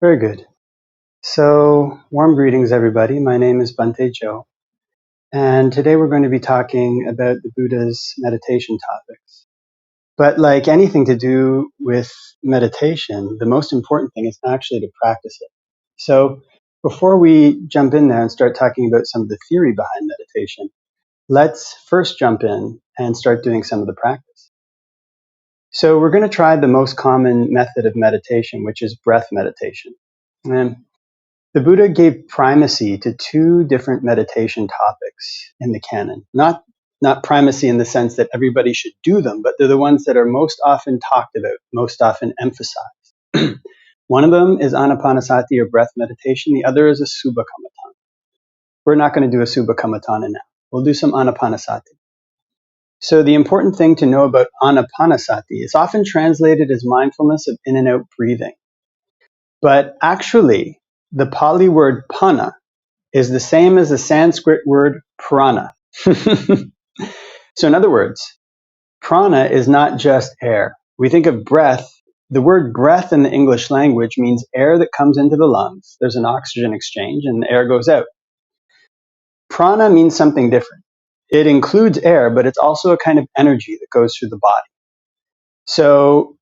Very good. So, warm greetings, everybody. My name is Bhante Joe, and today we're going to be talking about the Buddha's meditation topics. But like anything to do with meditation, the most important thing is actually to practice it. So, before we jump in there and start talking about some of the theory behind meditation, let's first jump in and start doing some of the practice. So, we're going to try the most common method of meditation, which is breath meditation. And the Buddha gave primacy to two different meditation topics in the canon. Not primacy in the sense that everybody should do them, but they're the ones that are most often talked about, most often emphasized. One of them is anapanasati or breath meditation. The other is a subha kammatthana. We're not going to do a subha kammatthana now. We'll do some anapanasati. So the important thing to know about anapanasati is often translated as mindfulness of in and out breathing. But actually, the Pali word pana is the same as the Sanskrit word prana. So in other words, prana is not just air. We think of breath. The word breath in the English language means air that comes into the lungs. There's an oxygen exchange and the air goes out. Prana means something different. It includes air, but it's also a kind of energy that goes through the body. So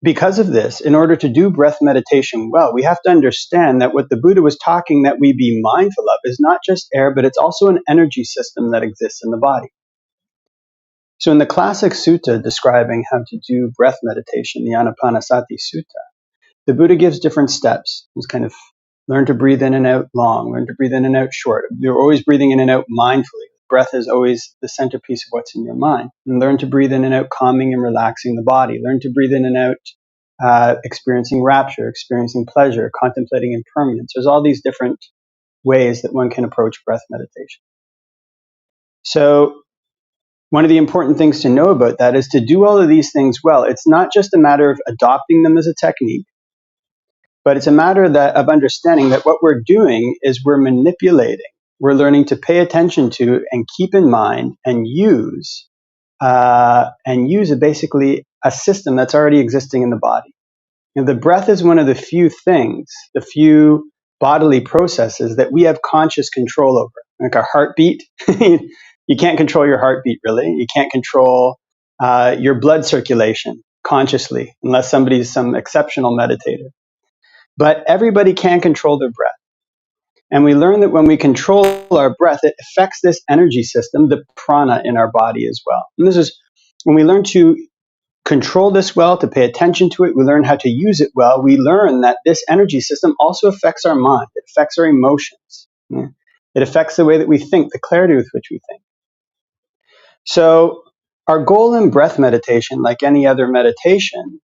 because of this, in order to do breath meditation well, we have to understand that what the Buddha was talking that we be mindful of is not just air, but it's also an energy system that exists in the body. So in the classic sutta describing how to do breath meditation, the Anapanasati Sutta, the Buddha gives different steps. It's kind of learn to breathe in and out long, learn to breathe in and out short. You're always breathing in and out mindfully. Breath is always the centerpiece of what's in your mind. And learn to breathe in and out calming and relaxing the body. Learn to breathe in and out experiencing rapture, experiencing pleasure, contemplating impermanence. There's all these different ways that one can approach breath meditation. So one of the important things to know about that is to do all of these things well. It's not just a matter of adopting them as a technique, but it's a matter of understanding that what we're doing is we're manipulating. We're learning to pay attention to and keep in mind and use basically a system that's already existing in the body. You know, the breath is one of the few things, the few bodily processes that we have conscious control over. Like our heartbeat, you can't control your heartbeat really. You can't control your blood circulation consciously unless somebody's some exceptional meditator. But everybody can control their breath. And we learn that when we control our breath, it affects this energy system, the prana in our body as well. And this is when we learn to control this well, to pay attention to it, we learn how to use it well, we learn that this energy system also affects our mind. It affects our emotions. It affects the way that we think, the clarity with which we think. So our goal in breath meditation, like any other meditation,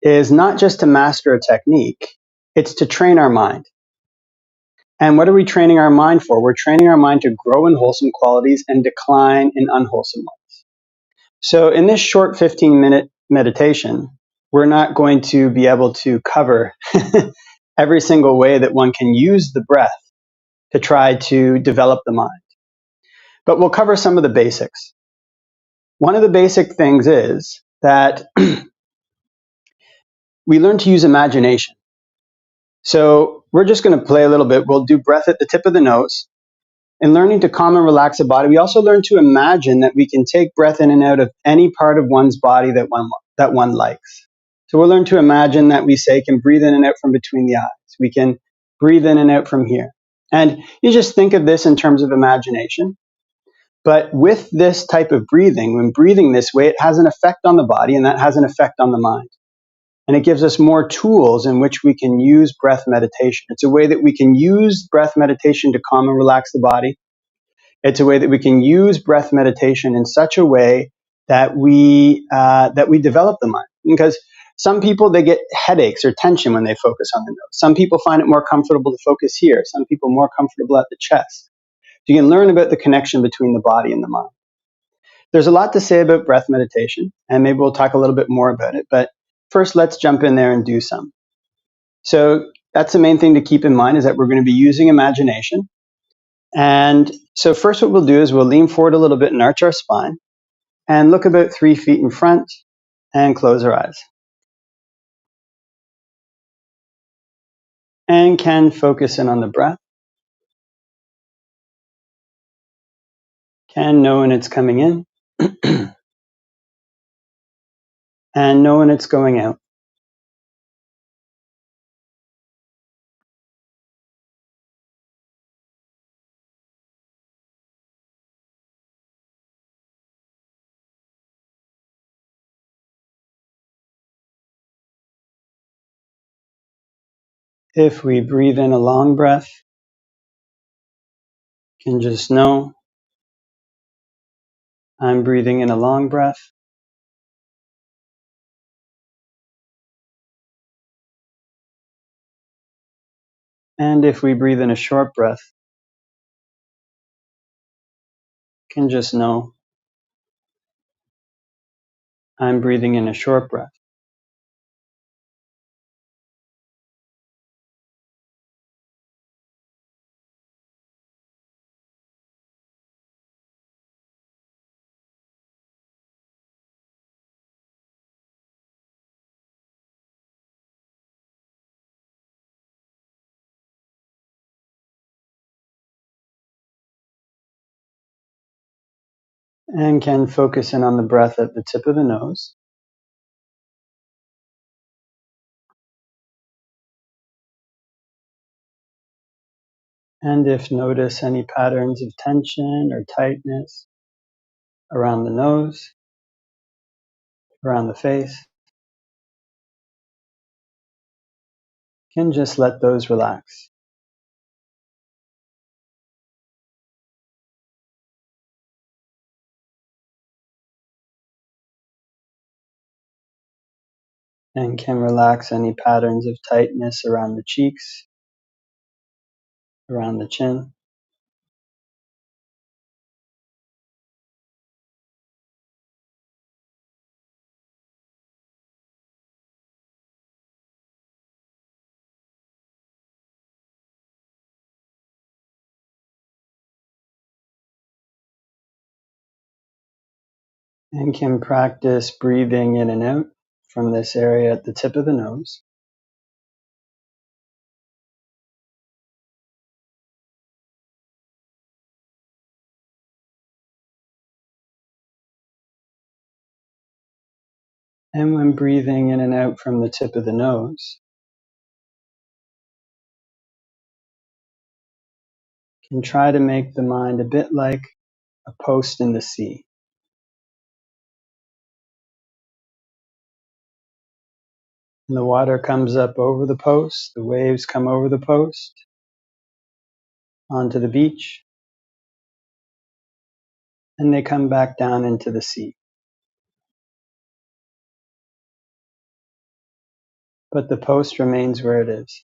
is not just to master a technique, it's to train our mind. And what are we training our mind for? We're training our mind to grow in wholesome qualities and decline in unwholesome ones. So in this short 15-minute meditation, we're not going to be able to cover every single way that one can use the breath to try to develop the mind. But we'll cover some of the basics. One of the basic things is that we learn to use imagination. So we're just going to play a little bit. We'll do breath at the tip of the nose. In learning to calm and relax the body, we also learn to imagine that we can take breath in and out of any part of one's body that one likes. So we'll learn to imagine that we say can breathe in and out from between the eyes. We can breathe in and out from here. And you just think of this in terms of imagination. But with this type of breathing, when breathing this way, it has an effect on the body, and that has an effect on the mind. And it gives us more tools in which we can use breath meditation. It's a way that we can use breath meditation to calm and relax the body. It's a way that we can use breath meditation in such a way that we develop the mind. Because some people, they get headaches or tension when they focus on the nose. Some people find it more comfortable to focus here. Some people more comfortable at the chest. So you can learn about the connection between the body and the mind. There's a lot to say about breath meditation, and maybe we'll talk a little bit more about it. But first, let's jump in there and do some. So that's the main thing to keep in mind, is that we're going to be using imagination. And so first what we'll do is we'll lean forward a little bit and arch our spine and look about 3 feet in front and close our eyes. and can focus in on the breath, can know when it's coming in, and know when it's going out. If we breathe in a long breath, can just know I'm breathing in a long breath. And if we breathe in a short breath, can just know I'm breathing in a short breath. And can focus in on the breath at the tip of the nose. And if notice any patterns of tension or tightness around the nose, around the face, can just let those relax. And can relax any patterns of tightness around the cheeks, around the chin. And can practice breathing in and out from this area at the tip of the nose. And when breathing in and out from the tip of the nose, can try to make the mind a bit like a post in the sea. And the water comes up over the post, the waves come over the post, onto the beach, and they come back down into the sea. But the post remains where it is.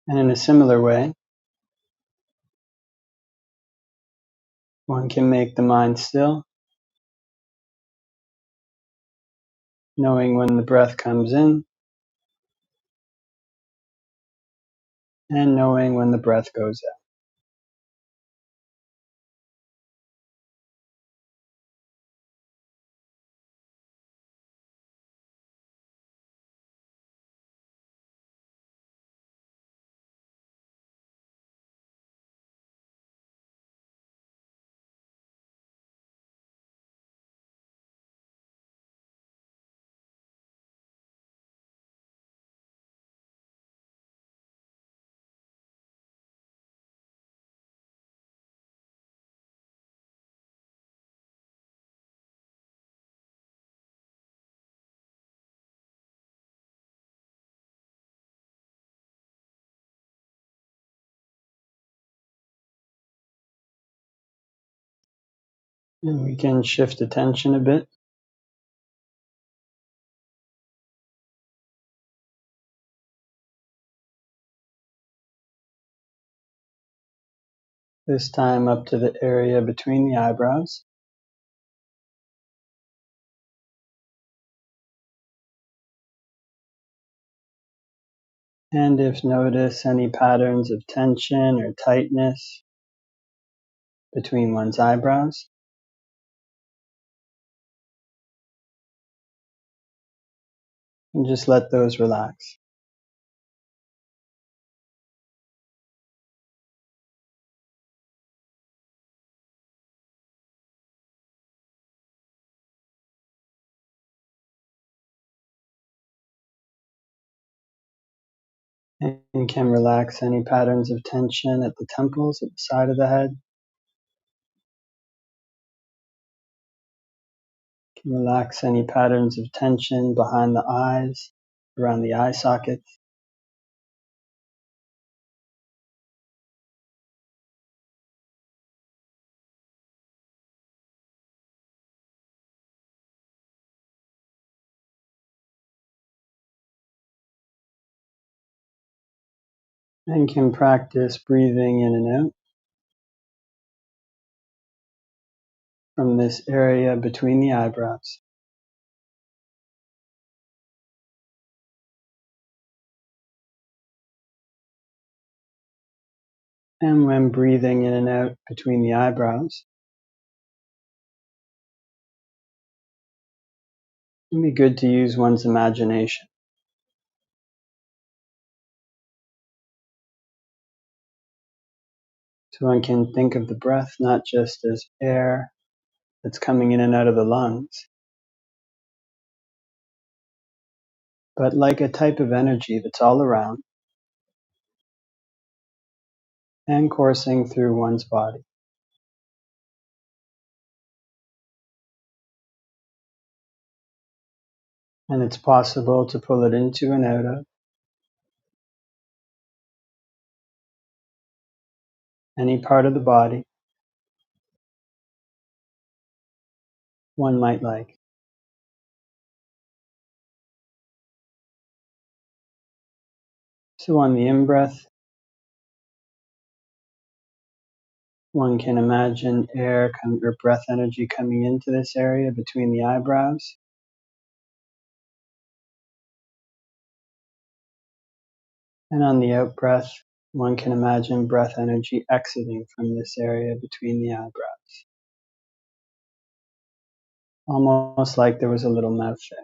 And in a similar way, one can make the mind still, knowing when the breath comes in and knowing when the breath goes out. And we can shift attention a bit. This time up to the area between the eyebrows. And if notice any patterns of tension or tightness between one's eyebrows, And just let those relax. And can relax any patterns of tension at the temples, at the side of the head. Can relax any patterns of tension behind the eyes, around the eye sockets. And can practice breathing in and out from this area between the eyebrows. And when breathing in and out between the eyebrows, it can be good to use one's imagination. So one can think of the breath not just as air that's coming in and out of the lungs, but like a type of energy that's all around and coursing through one's body. And it's possible to pull it into and out of any part of the body one might like. So on the in-breath, one can imagine air or breath energy coming into this area between the eyebrows. And on the out-breath, one can imagine breath energy exiting from this area between the eyebrows. Almost like there was a little mouth there.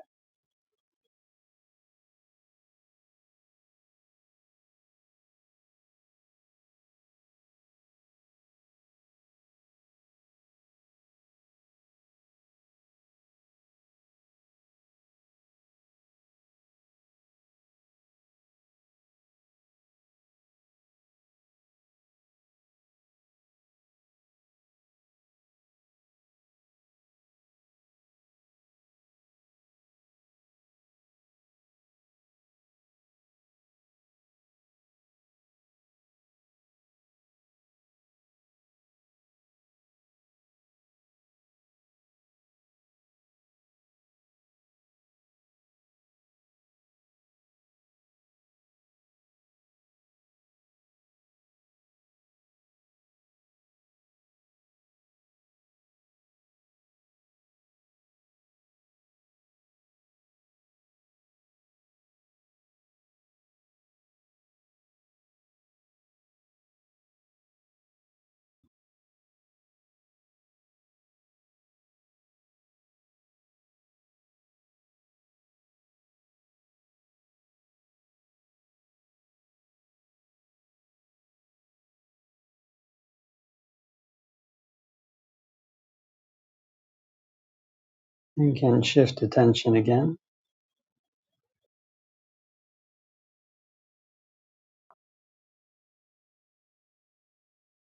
And can shift attention again.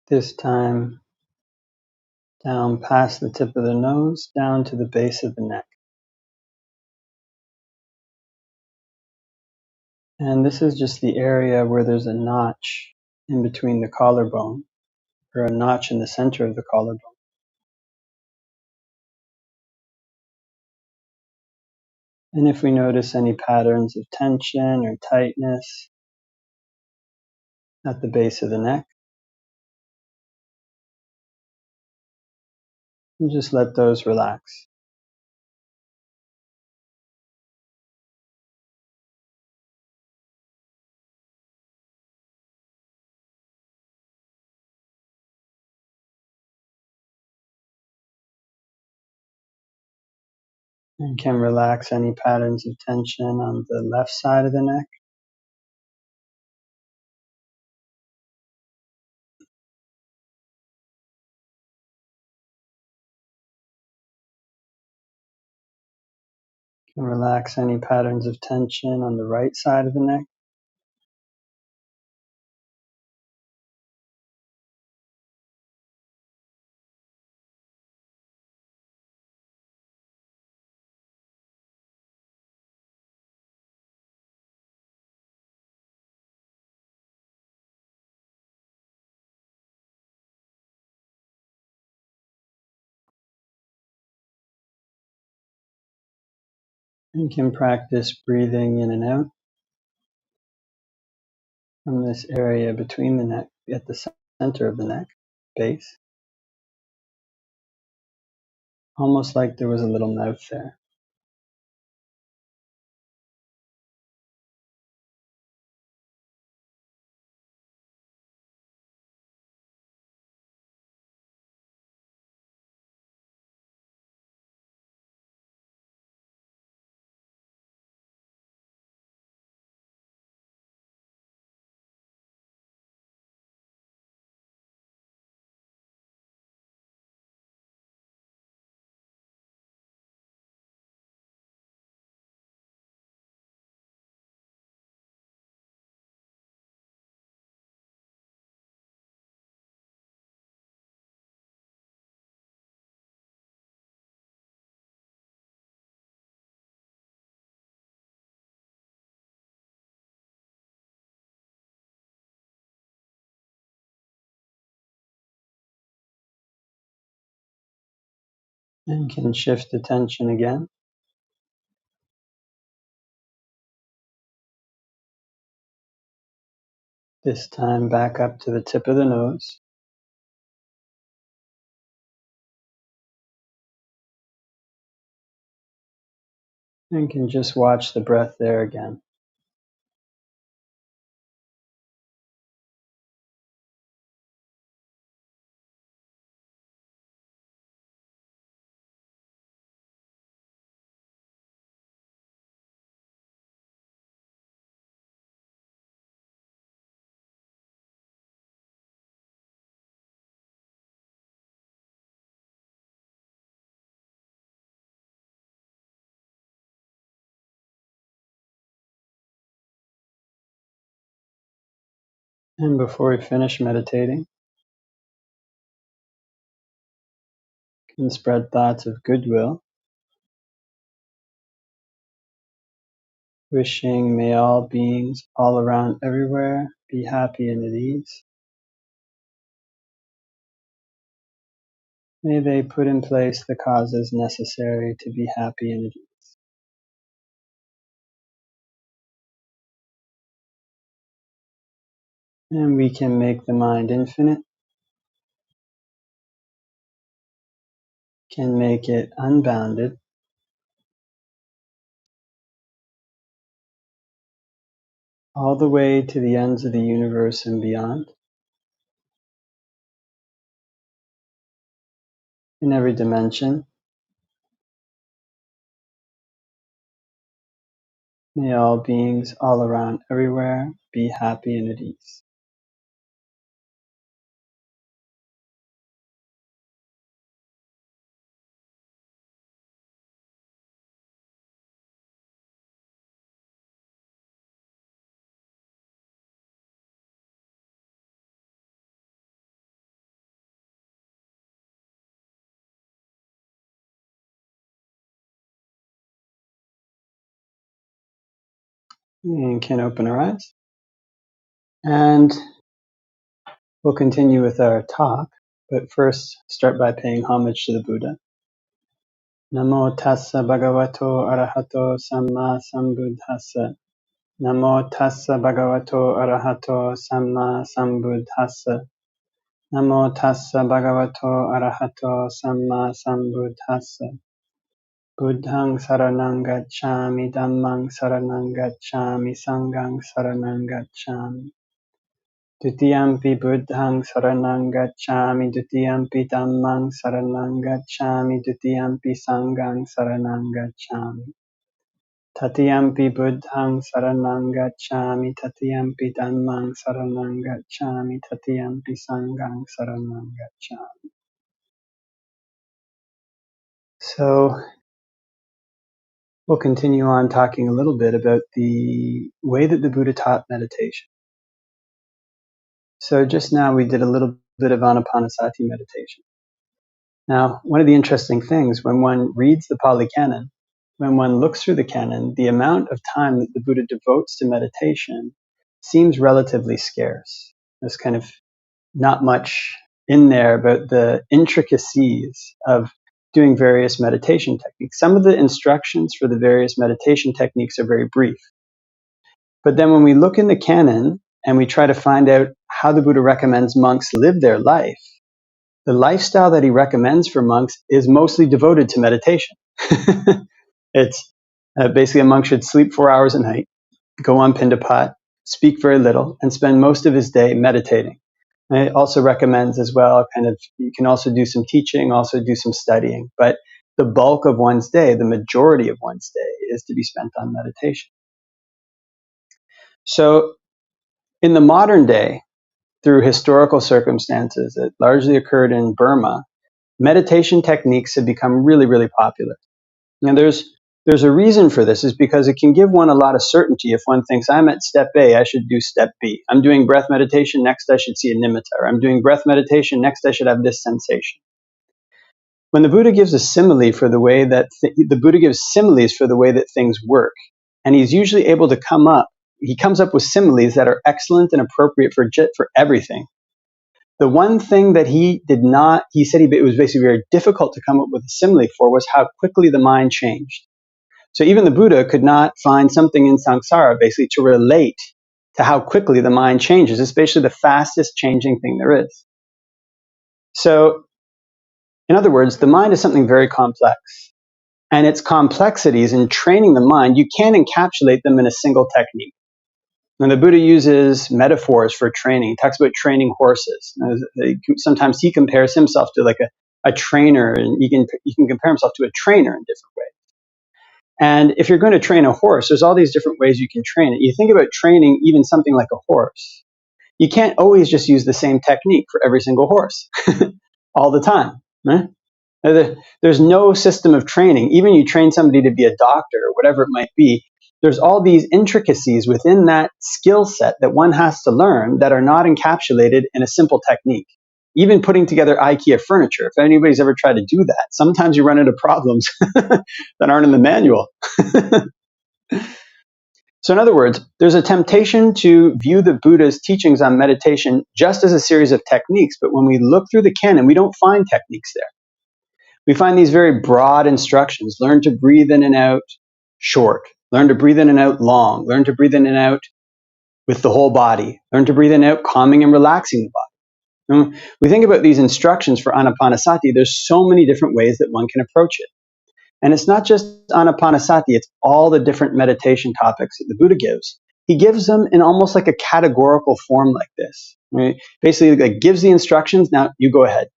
This time down past the tip of the nose, down to the base of the neck. And this is just the area where there's a notch in between the collarbone, or a notch in the center of the collarbone. And if we notice any patterns of tension or tightness at the base of the neck, and just let those relax. And can relax any patterns of tension on the left side of the neck. Can relax any patterns of tension on the right side of the neck. And can practice breathing in and out from this area between the neck, at the center of the neck base, almost like there was a little mouth there. And can shift attention again, this time back up to the tip of the nose. And can just watch the breath there again. And before we finish meditating, can spread thoughts of goodwill, wishing may all beings all around everywhere be happy and at ease. May they put in place the causes necessary to be happy and at ease. And we can make the mind infinite, can make it unbounded, all the way to the ends of the universe and beyond, in every dimension. May all beings all around everywhere be happy and at ease. And can open our eyes. And we'll continue with our talk, but first start by paying homage to the Buddha. Namo tassa bhagavato arahato samma sambuddhassa. Namo tassa bhagavato arahato samma sambuddhassa. Namo tassa bhagavato arahato samma sambuddhassa. Buddhang saranang gacchami, dhammang saranang gacchami, sanghang saranang gacchami. Dutiyampi buddhaṃ saranang gacchāmi, dutiyampi dhammāṃ saranang gacchāmi, dutiyampi saṅghāṃ saranang gacchāmi. Tatiyampi buddhaṃ saranang gacchāmi, tatiyampi dhammāṃ saranang gacchāmi, tatiyampi saṅghāṃ saranang gacchāmi. So we'll continue on talking a little bit about the way that the Buddha taught meditation. So just now we did a little bit of anapanasati meditation. Now, one of the interesting things when one reads the Pali Canon, when one looks through the Canon, the amount of time that the Buddha devotes to meditation seems relatively scarce. There's kind of not much in there about the intricacies of doing various meditation techniques. Some of the instructions for the various meditation techniques are very brief. But then when we look in the Canon and we try to find out how the Buddha recommends monks live their life, the lifestyle that he recommends for monks is mostly devoted to meditation. It's basically a monk should sleep 4 hours a night, go on Pindapat, speak very little, and spend most of his day meditating. And it also recommends as well, you can also do some teaching, also do some studying, but the bulk of one's day, the majority of one's day, is to be spent on meditation. So in the modern day, through historical circumstances that largely occurred in Burma, meditation techniques have become really, really popular. And there's a reason for this, is because it can give one a lot of certainty. If one thinks, I'm at step A, I should do step B. I'm doing breath meditation, next I should see a nimitta. Or I'm doing breath meditation, next I should have this sensation. When the Buddha gives a simile for the way that, the Buddha gives similes for the way that things work, and he's usually able to he comes up with similes that are excellent and appropriate for everything. The one thing that he said it was basically very difficult to come up with a simile for was how quickly the mind changed. So even the Buddha could not find something in samsara basically to relate to how quickly the mind changes. It's basically the fastest changing thing there is. So in other words, the mind is something very complex. And its complexities in training the mind, you can't encapsulate them in a single technique. And the Buddha uses metaphors for training. He talks about training horses. Sometimes he compares himself to like a trainer, and he can compare himself to a trainer in different ways. And if you're going to train a horse, there's all these different ways you can train it. You think about training even something like a horse. You can't always just use the same technique for every single horse all the time. Right? There's no system of training. Even you train somebody to be a doctor or whatever it might be, there's all these intricacies within that skill set that one has to learn that are not encapsulated in a simple technique. Even putting together IKEA furniture, if anybody's ever tried to do that, sometimes you run into problems that aren't in the manual. So in other words, there's a temptation to view the Buddha's teachings on meditation just as a series of techniques, but when we look through the canon, we don't find techniques there. We find these very broad instructions. Learn to breathe in and out short. Learn to breathe in and out long. Learn to breathe in and out with the whole body. Learn to breathe in and out calming and relaxing the body. When we think about these instructions for anapanasati, there's so many different ways that one can approach it. And it's not just anapanasati, it's all the different meditation topics that the Buddha gives. He gives them in almost like a categorical form like this. Right? Basically, like gives the instructions, now you go ahead.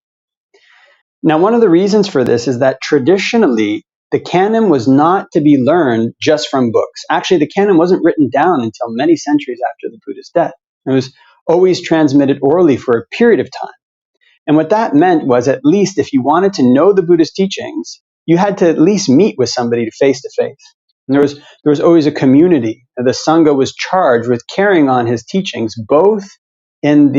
Now, one of the reasons for this is that traditionally, the canon was not to be learned just from books. Actually, the canon wasn't written down until many centuries after the Buddha's death. It was always transmitted orally for a period of time. And what that meant was, at least if you wanted to know the Buddha's teachings, you had to at least meet with somebody face to face. There was always a community. The Sangha was charged with carrying on his teachings, both in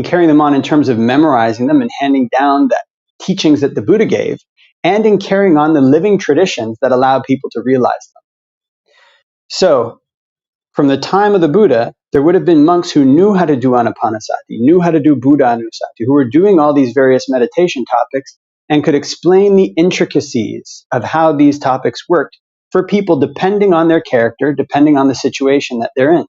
carrying them on in terms of memorizing them and handing down the teachings that the Buddha gave, and in carrying on the living traditions that allowed people to realize them. So, from the time of the Buddha, there would have been monks who knew how to do anapanasati, knew how to do buddhanusati, who were doing all these various meditation topics and could explain the intricacies of how these topics worked for people depending on their character, depending on the situation that they're in.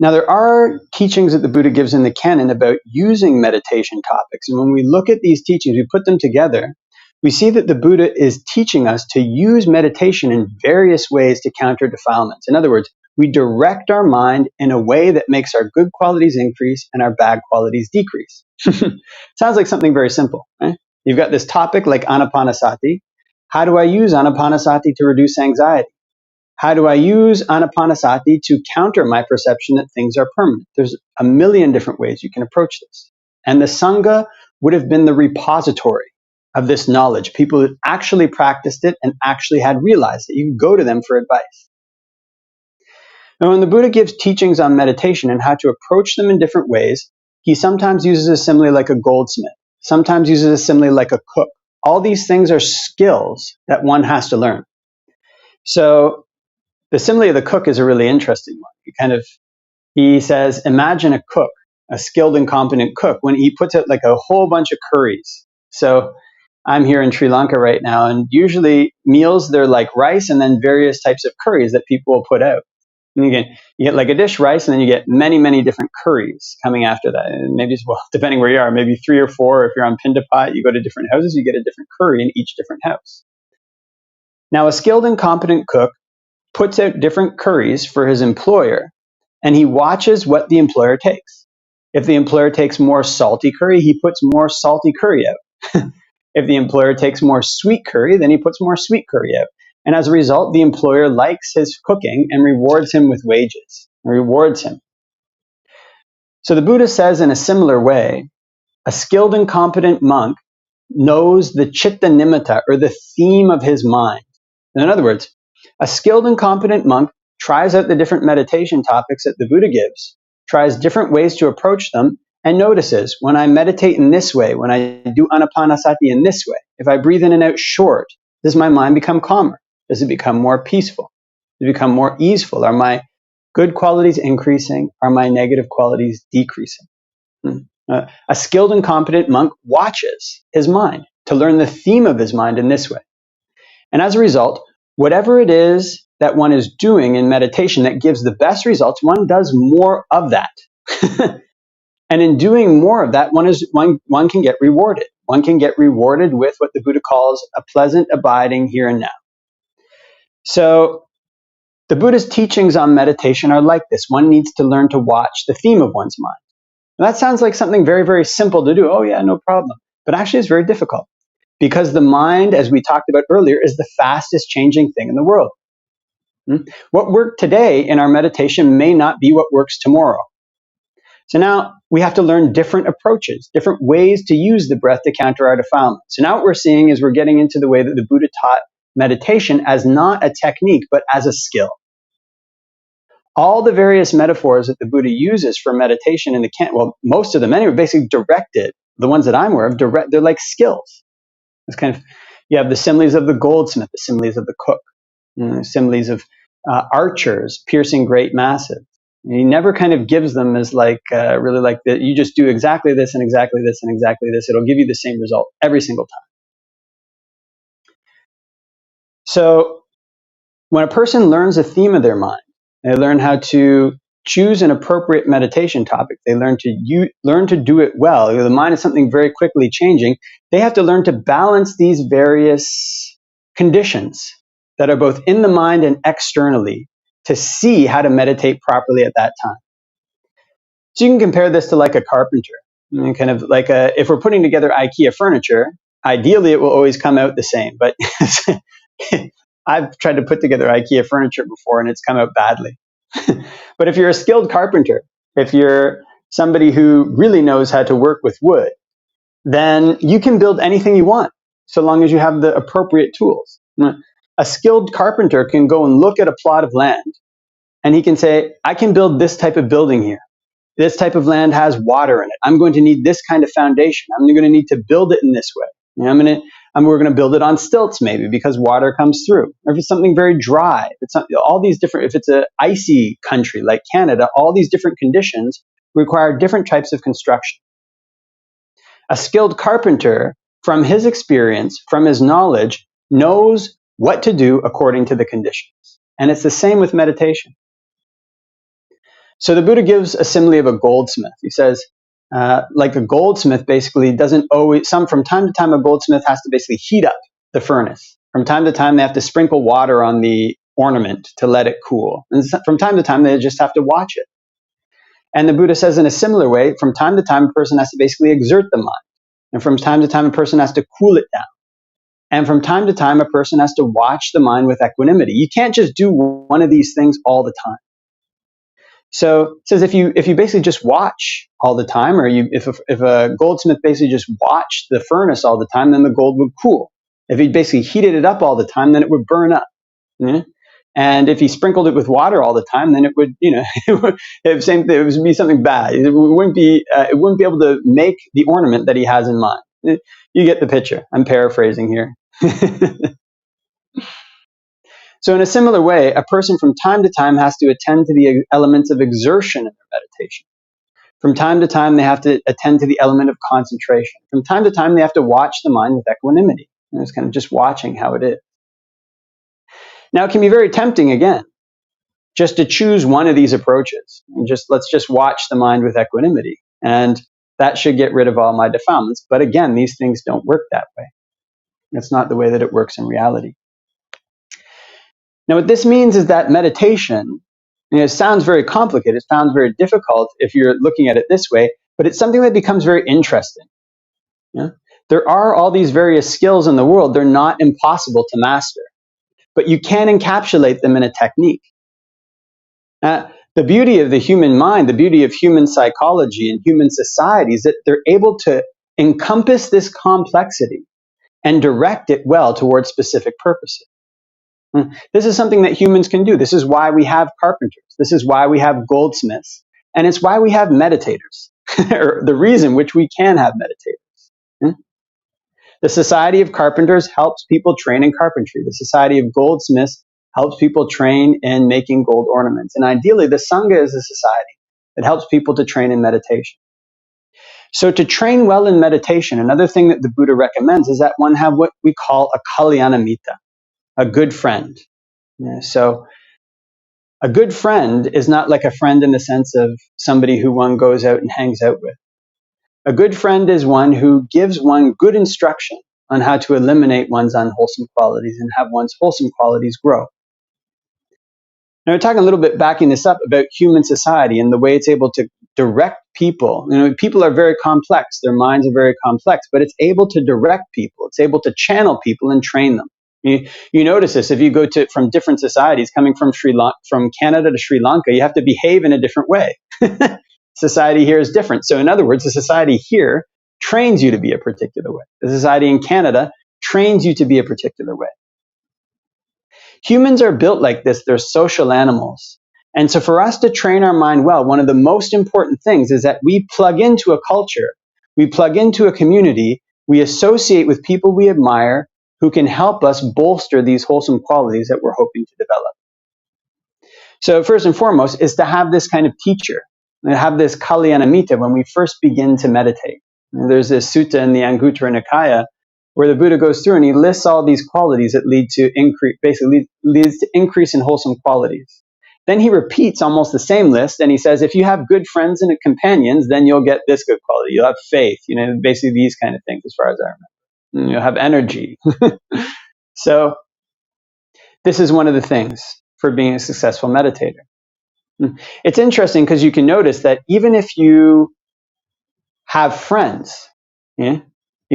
Now, there are teachings that the Buddha gives in the canon about using meditation topics. And when we look at these teachings, we put them together, we see that the Buddha is teaching us to use meditation in various ways to counter defilements. In other words, we direct our mind in a way that makes our good qualities increase and our bad qualities decrease. Sounds like something very simple, right? You've got this topic like anapanasati. How do I use anapanasati to reduce anxiety? How do I use anapanasati to counter my perception that things are permanent? There's a million different ways you can approach this. And the Sangha would have been the repository of this knowledge. People who actually practiced it and actually had realized it. You can go to them for advice. Now, when the Buddha gives teachings on meditation and how to approach them in different ways, he sometimes uses a simile like a goldsmith, sometimes uses a simile like a cook. All these things are skills that one has to learn. So the simile of the cook is a really interesting one. He says, imagine a cook, a skilled and competent cook, when he puts out like a whole bunch of curries. So I'm here in Sri Lanka right now, and usually meals, they're like rice and then various types of curries that people will put out. And you get like a dish rice, and then you get many, many different curries coming after that. And maybe, well, depending where you are, maybe 3 or 4. If you're on Pindapat, you go to different houses, you get a different curry in each different house. Now, a skilled and competent cook puts out different curries for his employer, and he watches what the employer takes. If the employer takes more salty curry, he puts more salty curry out. If the employer takes more sweet curry, then he puts more sweet curry out. And as a result, the employer likes his cooking and rewards him with wages, rewards him. So the Buddha says in a similar way, a skilled and competent monk knows the chitta nimitta, or the theme of his mind. And in other words, a skilled and competent monk tries out the different meditation topics that the Buddha gives, tries different ways to approach them, and notices, when I meditate in this way, when I do anapanasati in this way, if I breathe in and out short, does my mind become calmer? Does it become more peaceful? Does it become more easeful? Are my good qualities increasing? Are my negative qualities decreasing? A skilled and competent monk watches his mind to learn the theme of his mind in this way. And as a result, whatever it is that one is doing in meditation that gives the best results, one does more of that. And in doing more of that, one can get rewarded. One can get rewarded with what the Buddha calls a pleasant abiding here and now. So the Buddha's teachings on meditation are like this. One needs to learn to watch the theme of one's mind. And that sounds like something very, very simple to do. Oh yeah, no problem. But actually it's very difficult, because the mind, as we talked about earlier, is the fastest changing thing in the world. What worked today in our meditation may not be what works tomorrow. So now we have to learn different approaches, different ways to use the breath to counter our defilement. So now what we're seeing is we're getting into the way that the Buddha taught meditation as not a technique, but as a skill. All the various metaphors that the Buddha uses for meditation in the well, most of them anyway, basically directed, the ones that I'm aware of, they're like skills. It's you have the similes of the goldsmith, the similes of the cook, similes of archers piercing great masses. He never kind of gives them as really like that. You just do exactly this and exactly this and exactly this. It'll give you the same result every single time. So when a person learns a theme of their mind, they learn how to choose an appropriate meditation topic. They learn to do it well. The mind is something very quickly changing. They have to learn to balance these various conditions that are both in the mind and externally to see how to meditate properly at that time. So you can compare this to like a carpenter. Kind of like if we're putting together IKEA furniture, ideally it will always come out the same. But I've tried to put together IKEA furniture before and it's come out badly. But if you're a skilled carpenter, if you're somebody who really knows how to work with wood, then you can build anything you want, so long as you have the appropriate tools. A skilled carpenter can go and look at a plot of land, and he can say, I can build this type of building here. This type of land has water in it. I'm going to need this kind of foundation. I'm going to need to build it in this way. We're going to build it on stilts maybe because water comes through. Or if it's something very dry, if it's an icy country like Canada, all these different conditions require different types of construction. A skilled carpenter, from his experience, from his knowledge, knows what to do according to the conditions. And it's the same with meditation. So the Buddha gives a simile of a goldsmith. He says, like a goldsmith basically doesn't always, from time to time a goldsmith has to basically heat up the furnace. From time to time they have to sprinkle water on the ornament to let it cool. And from time to time, they just have to watch it. And the Buddha says in a similar way, from time to time, a person has to basically exert the mind. And from time to time, a person has to cool it down. And from time to time, a person has to watch the mind with equanimity. You can't just do one of these things all the time. So it says if you basically just watch all the time, or if a goldsmith basically just watched the furnace all the time, then the gold would cool. If he basically heated it up all the time, then it would burn up. Yeah? And if he sprinkled it with water all the time, then it would, it would be something bad. It wouldn't be able to make the ornament that he has in mind. You get the picture. I'm paraphrasing here. So in a similar way, a person from time to time has to attend to the elements of exertion in their meditation. From time to time, they have to attend to the element of concentration. From time to time, they have to watch the mind with equanimity. And it's kind of just watching how it is. Now, it can be very tempting, again, just to choose one of these approaches. And let's just watch the mind with equanimity. And that should get rid of all my defilements. But again, these things don't work that way. That's not the way that it works in reality. Now, what this means is that meditation, it sounds very complicated, it sounds very difficult if you're looking at it this way, but it's something that becomes very interesting. Yeah? There are all these various skills in the world. They're not impossible to master, but you can encapsulate them in a technique. The beauty of the human mind, the beauty of human psychology and human society is that they're able to encompass this complexity and direct it well towards specific purposes. This is something that humans can do. This is why we have carpenters. This is why we have goldsmiths. And it's why we have meditators, or the reason which we can have meditators. The Society of Carpenters helps people train in carpentry. The Society of Goldsmiths helps people train in making gold ornaments. And ideally, the Sangha is a society that helps people to train in meditation. So to train well in meditation, another thing that the Buddha recommends is that one have what we call a kalyanamitta, a good friend. Yeah, so a good friend is not like a friend in the sense of somebody who one goes out and hangs out with. A good friend is one who gives one good instruction on how to eliminate one's unwholesome qualities and have one's wholesome qualities grow. Now we're talking a little bit, backing this up, about human society and the way it's able to direct people. People are very complex. Their minds are very complex, but it's able to direct people. It's able to channel people and train them. You notice this if you go from different societies, coming from Canada to Sri Lanka, you have to behave in a different way. Society here is different. So in other words, the society here trains you to be a particular way. The society in Canada trains you to be a particular way. Humans are built like this. They're social animals. And so for us to train our mind well, one of the most important things is that we plug into a culture, we plug into a community, we associate with people we admire who can help us bolster these wholesome qualities that we're hoping to develop. So first and foremost is to have this kind of teacher, and have this kalyanamitta when we first begin to meditate. And there's this sutta in the Anguttara Nikaya where the Buddha goes through and he lists all these qualities that leads to increase in wholesome qualities. Then he repeats almost the same list and he says, if you have good friends and companions, then you'll get this good quality. You'll have faith, basically these kind of things as far as I remember. You'll have energy. So this is one of the things for being a successful meditator. It's interesting because you can notice that even if you have friends, you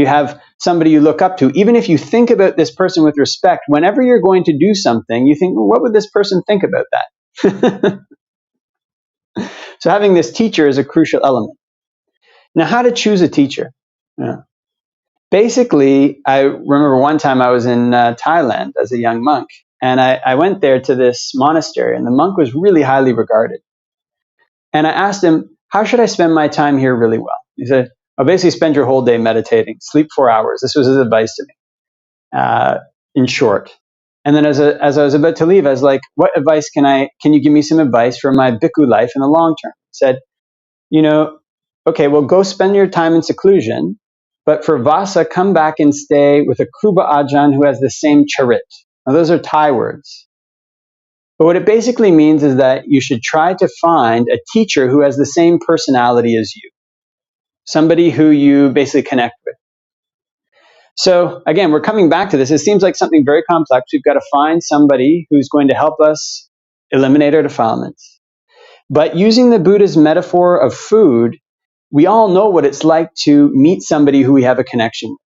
have somebody you look up to, even if you think about this person with respect, whenever you're going to do something, you think, well, what would this person think about that? So having this teacher is a crucial element. Now, how to choose a teacher? Basically, I remember one time I was in Thailand as a young monk, and I went there to this monastery, and the monk was really highly regarded. And I asked him, how should I spend my time here really well? He said, I'll basically spend your whole day meditating, sleep 4 hours. This was his advice to me, in short. And then as I was about to leave, I was like, what advice can you give me some advice for my bhikkhu life in the long term? He said, okay, well, go spend your time in seclusion, but for Vasa, come back and stay with a Kruba Ajahn who has the same charit. Now, those are Thai words. But what it basically means is that you should try to find a teacher who has the same personality as you. Somebody who you basically connect with. So again, we're coming back to this. It seems like something very complex. We've got to find somebody who's going to help us eliminate our defilements. But using the Buddha's metaphor of food, we all know what it's like to meet somebody who we have a connection with,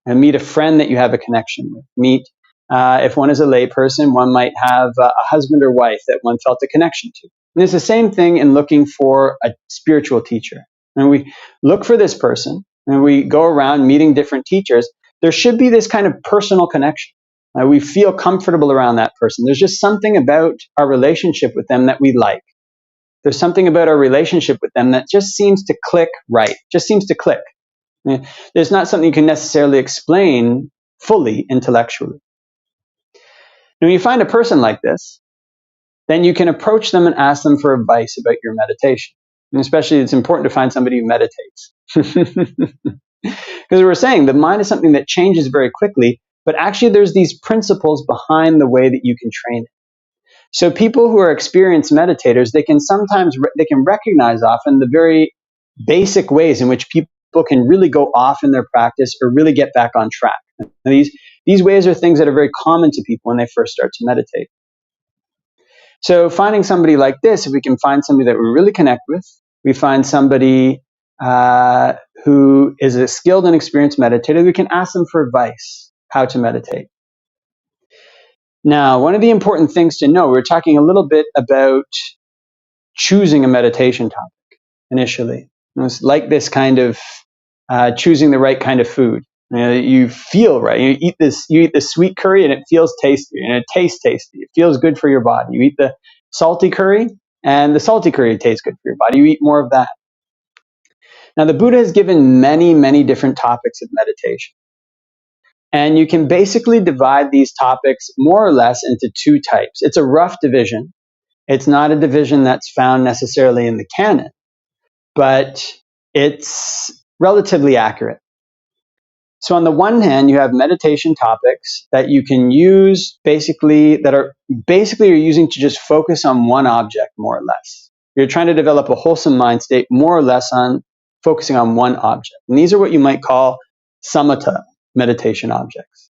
and meet a friend that you have a connection with. Meet, if one is a layperson, one might have a husband or wife that one felt a connection to. And it's the same thing in looking for a spiritual teacher. And we look for this person, and we go around meeting different teachers. There should be this kind of personal connection. We feel comfortable around that person. There's just something about our relationship with them that we like. There's something about our relationship with them that just seems to click right, just seems to click. There's not something you can necessarily explain fully intellectually. When you find a person like this, then you can approach them and ask them for advice about your meditation. And especially, it's important to find somebody who meditates. Because we're saying the mind is something that changes very quickly, but actually there's these principles behind the way that you can train it. So people who are experienced meditators, they can recognize often the very basic ways in which people can really go off in their practice or really get back on track. And these ways are things that are very common to people when they first start to meditate. So finding somebody like this, if we can find somebody that we really connect with, we find somebody who is a skilled and experienced meditator, we can ask them for advice how to meditate. Now, one of the important things to know, we're talking a little bit about choosing a meditation topic initially. It's like this kind of choosing the right kind of food. You feel right. You eat the sweet curry and it feels tasty, and it tastes tasty. It feels good for your body. You eat the salty curry, and the salty curry tastes good for your body. You eat more of that. Now, the Buddha has given many, many different topics of meditation. And you can basically divide these topics more or less into two types. It's a rough division. It's not a division that's found necessarily in the canon, but it's relatively accurate. So on the one hand, you have meditation topics that you can use you're using to just focus on one object, more or less. You're trying to develop a wholesome mind state, more or less on focusing on one object. And these are what you might call samatha meditation objects.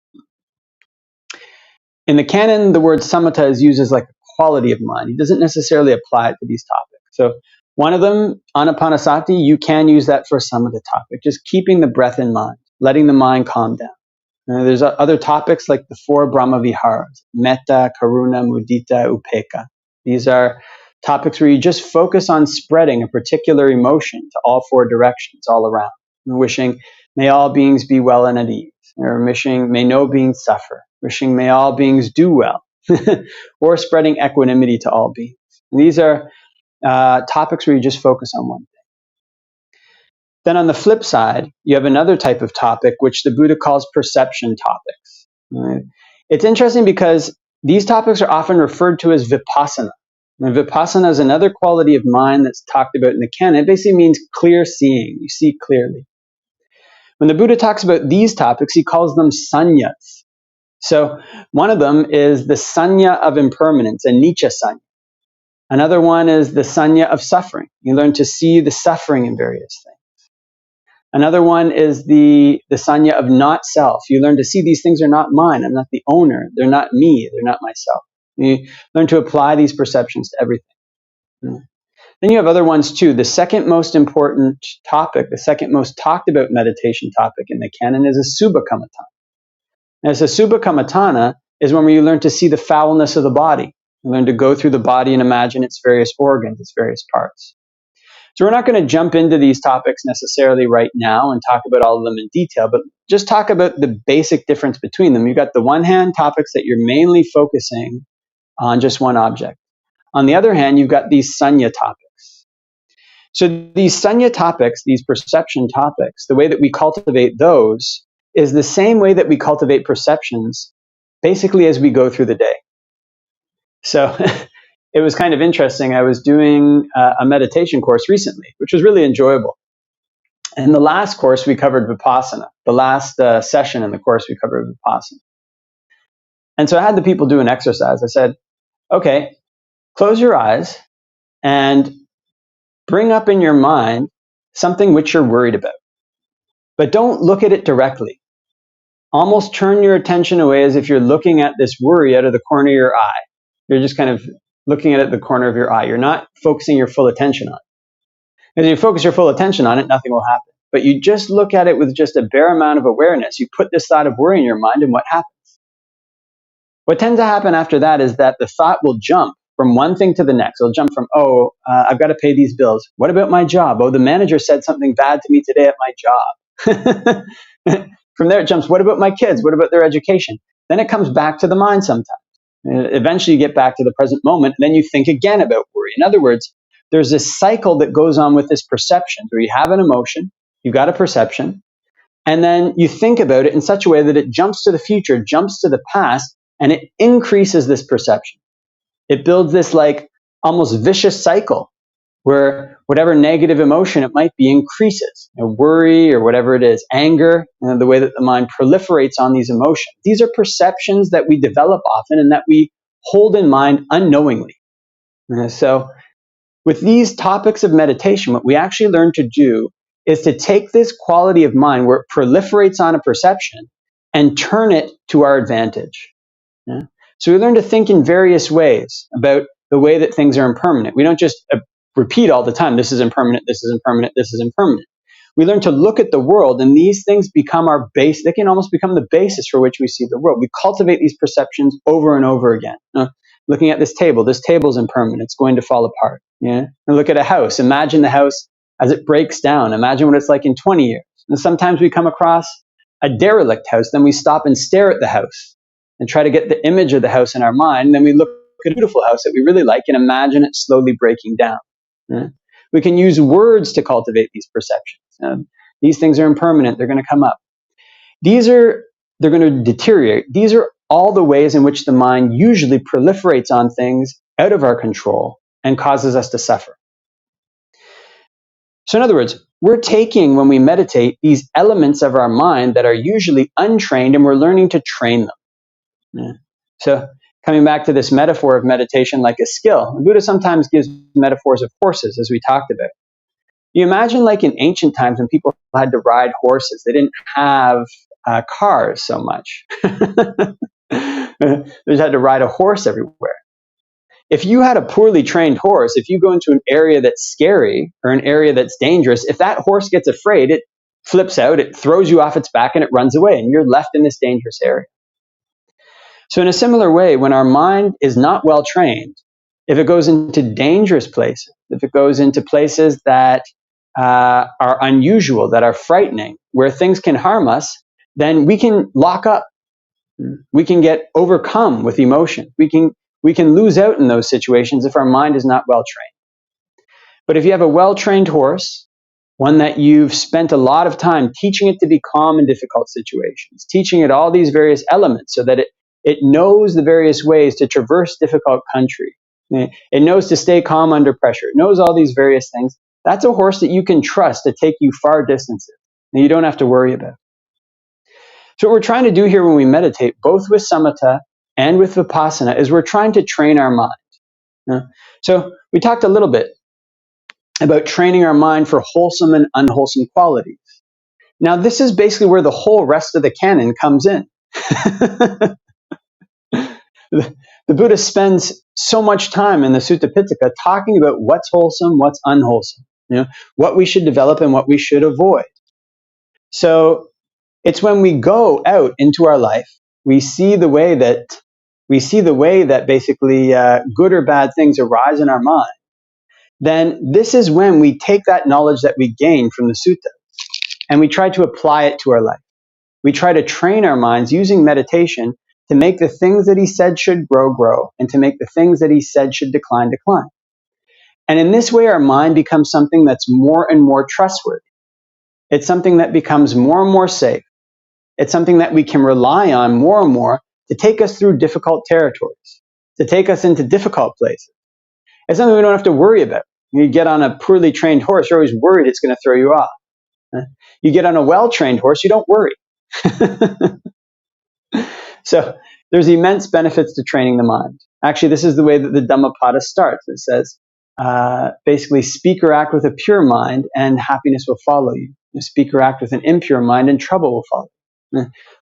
In the canon, the word samatha is used as like a quality of mind. It doesn't necessarily apply to these topics. So one of them, anapanasati, you can use that for a samatha topic, just keeping the breath in mind, letting the mind calm down. There's other topics like the 4 Brahma Viharas, metta, karuna, mudita, upekkha. These are topics where you just focus on spreading a particular emotion to all 4 directions, all around. Wishing, may all beings be well and at ease. Or wishing, may no beings suffer. Wishing, may all beings do well. Or spreading equanimity to all beings. And these are topics where you just focus on one thing. Then on the flip side, you have another type of topic which the Buddha calls perception topics. Right? It's interesting because these topics are often referred to as vipassana. And vipassana is another quality of mind that's talked about in the canon. It basically means clear seeing. You see clearly. When the Buddha talks about these topics, he calls them sannyas. So one of them is the sanya of impermanence, a nicca sanya. Another one is the sanya of suffering. You learn to see the suffering in various things. Another one is the sanya of not self. You learn to see these things are not mine. I'm not the owner. They're not me. They're not myself. You learn to apply these perceptions to everything. Then you have other ones too. The second most important topic, the second most talked about meditation topic in the canon is a subha kammatthana. And a subha kammatthana is one where you learn to see the foulness of the body. You learn to go through the body and imagine its various organs, its various parts. So we're not going to jump into these topics necessarily right now and talk about all of them in detail, but just talk about the basic difference between them. You've got the one hand topics that you're mainly focusing on just one object. On the other hand, you've got these sanya topics. So these sanya topics, these perception topics, the way that we cultivate those is the same way that we cultivate perceptions basically as we go through the day. So it was kind of interesting. I was doing a meditation course recently, which was really enjoyable. In the last course, we covered Vipassana. The last session in the course, we covered Vipassana. And so I had the people do an exercise. I said, okay, close your eyes and bring up in your mind something which you're worried about. But don't look at it directly. almost turn your attention away as if you're looking at this worry out of the corner of your eye. You're just kind of looking at it at the corner of your eye. You're not focusing your full attention on it. As you focus your full attention on it, nothing will happen. But you just look at it with just a bare amount of awareness. You put this thought of worry in your mind, and what happens? What tends to happen after that is that the thought will jump from one thing to the next. It'll jump from, I've got to pay these bills. What about my job? Oh, the manager said something bad to me today at my job. From there it jumps, what about my kids? What about their education? Then it comes back to the mind sometimes. Eventually you get back to the present moment, and then you think again about worry. In other words, there's this cycle that goes on with this perception where you have an emotion, you've got a perception, and then you think about it in such a way that it jumps to the future, jumps to the past, and it increases this perception. It builds this like almost vicious cycle where whatever negative emotion it might be increases. Worry or whatever it is, anger, the way that the mind proliferates on these emotions. These are perceptions that we develop often and that we hold in mind unknowingly. So with these topics of meditation, what we actually learn to do is to take this quality of mind where it proliferates on a perception and turn it to our advantage. So we learn to think in various ways about the way that things are impermanent. We don't just repeat all the time, this is impermanent, this is impermanent, this is impermanent. We learn to look at the world, and these things become our base. They can almost become the basis for which we see the world. We cultivate these perceptions over and over again. Looking at this table is impermanent. It's going to fall apart. And look at a house. Imagine the house as it breaks down. Imagine what it's like in 20 years. And sometimes we come across a derelict house, then we stop and stare at the house and try to get the image of the house in our mind. And then we look at a beautiful house that we really like and imagine it slowly breaking down. We can use words to cultivate these perceptions. These things are impermanent. They're going to come up. They're going to deteriorate. These are all the ways in which the mind usually proliferates on things out of our control and causes us to suffer. So in other words, we're taking, when we meditate, these elements of our mind that are usually untrained, and we're learning to train them. So coming back to this metaphor of meditation like a skill, the Buddha sometimes gives metaphors of horses, as we talked about. You imagine like in ancient times when people had to ride horses. They didn't have cars so much. They just had to ride a horse everywhere. If you had a poorly trained horse, if you go into an area that's scary or an area that's dangerous, if that horse gets afraid, it flips out, it throws you off its back, and it runs away, and you're left in this dangerous area. So in a similar way, when our mind is not well trained, if it goes into dangerous places, if it goes into places that are unusual, that are frightening, where things can harm us, then we can lock up. We can get overcome with emotion. We can lose out in those situations if our mind is not well trained. But if you have a well-trained horse, one that you've spent a lot of time teaching it to be calm in difficult situations, teaching it all these various elements so that it knows the various ways to traverse difficult country. It knows to stay calm under pressure. It knows all these various things. That's a horse that you can trust to take you far distances, and you don't have to worry about. So what we're trying to do here when we meditate, both with samatha and with vipassana, is we're trying to train our mind. So we talked a little bit about training our mind for wholesome and unwholesome qualities. Now this is basically where the whole rest of the canon comes in. The Buddha spends so much time in the Sutta Pitaka talking about what's wholesome, what's unwholesome, what we should develop and what we should avoid. So it's when we go out into our life, we see the way that basically good or bad things arise in our mind. Then this is when we take that knowledge that we gain from the sutta and we try to apply it to our life. We try to train our minds using meditation to make the things that he said should grow, and to make the things that he said should decline. And in this way, our mind becomes something that's more and more trustworthy. It's something that becomes more and more safe. It's something that we can rely on more and more to take us through difficult territories, to take us into difficult places. It's something we don't have to worry about. You get on a poorly trained horse, you're always worried it's going to throw you off. You get on a well-trained horse, you don't worry. So there's immense benefits to training the mind. Actually, this is the way that the Dhammapada starts. It says, basically, speak or act with a pure mind and happiness will follow you. Speak or act with an impure mind and trouble will follow.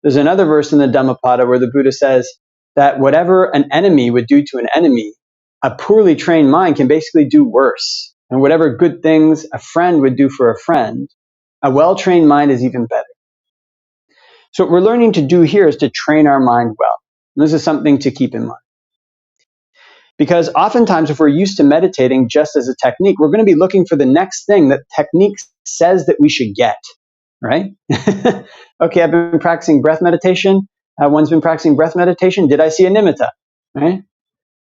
There's another verse in the Dhammapada where the Buddha says that whatever an enemy would do to an enemy, a poorly trained mind can basically do worse. And whatever good things a friend would do for a friend, a well-trained mind is even better. So what we're learning to do here is to train our mind well. And this is something to keep in mind. Because oftentimes if we're used to meditating just as a technique, we're going to be looking for the next thing that technique says that we should get, right? Okay, I've been practicing breath meditation. One's been practicing breath meditation. Did I see a nimitta, right?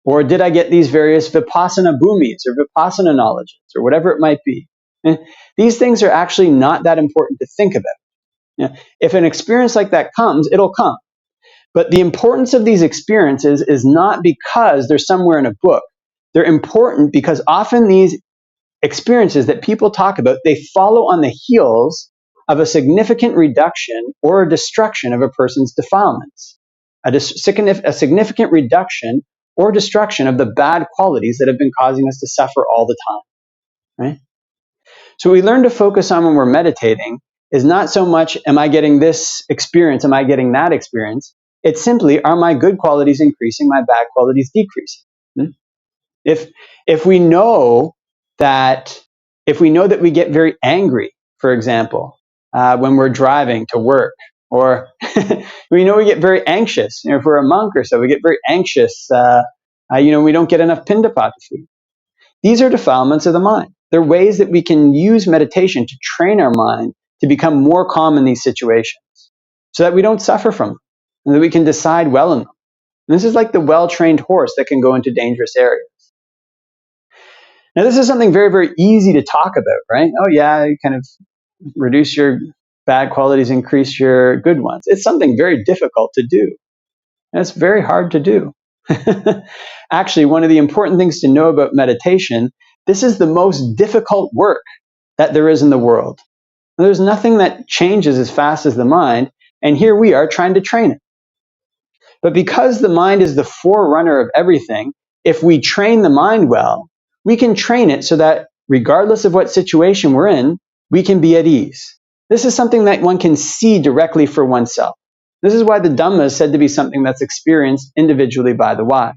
Or did I get these various vipassana bhumis or vipassana knowledges or whatever it might be? These things are actually not that important to think about. If an experience like that comes, it'll come. But the importance of these experiences is not because they're somewhere in a book. They're important because often these experiences that people talk about, they follow on the heels of a significant reduction or a destruction of a person's defilements. A significant reduction or destruction of the bad qualities that have been causing us to suffer all the time. Right? So what we learn to focus on when we're meditating is not so much, am I getting this experience, am I getting that experience? It's simply, are my good qualities increasing, my bad qualities decreasing? If we know that we get very angry, for example, when we're driving to work, or we know we get very anxious, if we're a monk or so, we get very anxious, we don't get enough pindapata food. These are defilements of the mind. They're ways that we can use meditation to train our mind to become more calm in these situations so that we don't suffer from them and that we can decide well in them. And this is like the well-trained horse that can go into dangerous areas. Now, this is something very, very easy to talk about, right? Oh, yeah, you kind of reduce your bad qualities, increase your good ones. It's something very difficult to do. And it's very hard to do. Actually, one of the important things to know about meditation, this is the most difficult work that there is in the world. There's nothing that changes as fast as the mind, and here we are trying to train it. But because the mind is the forerunner of everything, if we train the mind well, we can train it so that regardless of what situation we're in, we can be at ease. This is something that one can see directly for oneself. This is why the Dhamma is said to be something that's experienced individually by the wise.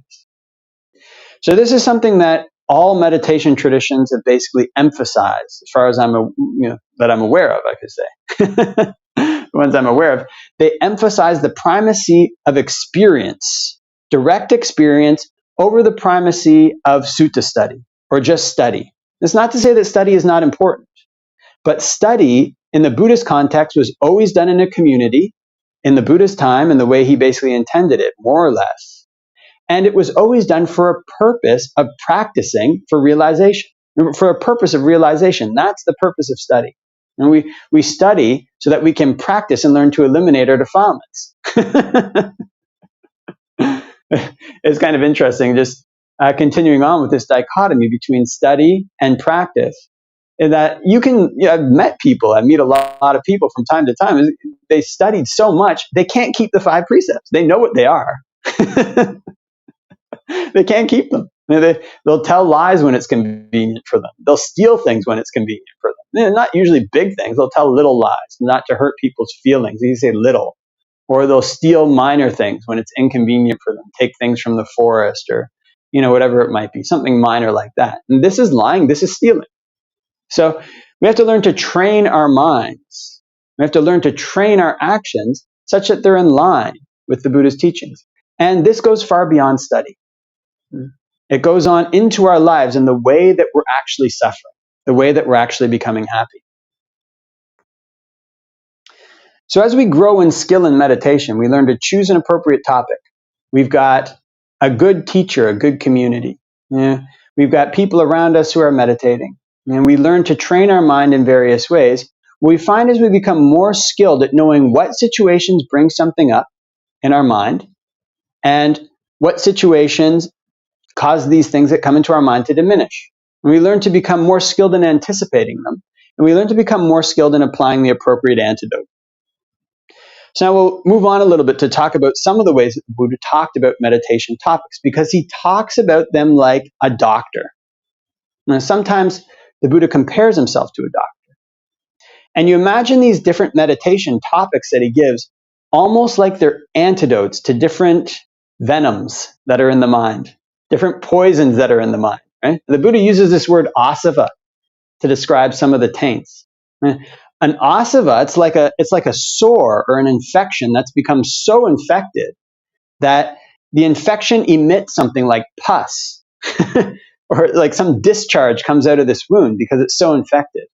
So this is something that all meditation traditions have basically emphasized, as far as that I'm aware of, I could say. The ones I'm aware of, they emphasize the primacy of experience, direct experience, over the primacy of sutta study, or just study. It's not to say that study is not important, but study in the Buddhist context was always done in a community, in the Buddha's time, in the way he basically intended it, more or less. And it was always done for a purpose of practicing for realization, for a purpose of realization. That's the purpose of study. And we study so that we can practice and learn to eliminate our defilements. It's kind of interesting, just continuing on with this dichotomy between study and practice. In that I've met people, I meet a lot of people from time to time. They studied so much, they can't keep the 5 precepts. They know what they are. They can't keep them. They'll tell lies when it's convenient for them. They'll steal things when it's convenient for them. Not usually big things. They'll tell little lies, not to hurt people's feelings. You say little. Or they'll steal minor things when it's inconvenient for them. Take things from the forest or, whatever it might be. Something minor like that. And this is lying. This is stealing. So we have to learn to train our minds. We have to learn to train our actions such that they're in line with the Buddha's teachings. And this goes far beyond study. It goes on into our lives in the way that we're actually suffering, the way that we're actually becoming happy. So as we grow in skill in meditation, we learn to choose an appropriate topic. We've got a good teacher, a good community. We've got people around us who are meditating. And we learn to train our mind in various ways. What we find as we become more skilled at knowing what situations bring something up in our mind and what situations cause these things that come into our mind to diminish. And we learn to become more skilled in anticipating them. And we learn to become more skilled in applying the appropriate antidote. So now we'll move on a little bit to talk about some of the ways that the Buddha talked about meditation topics, because he talks about them like a doctor. Now, sometimes the Buddha compares himself to a doctor. And you imagine these different meditation topics that he gives almost like they're antidotes to different venoms that are in the mind, different poisons that are in the mind. Right? The Buddha uses this word asava to describe some of the taints. Right? An asava, it's like a sore or an infection that's become so infected that the infection emits something like pus, or like some discharge comes out of this wound because it's so infected.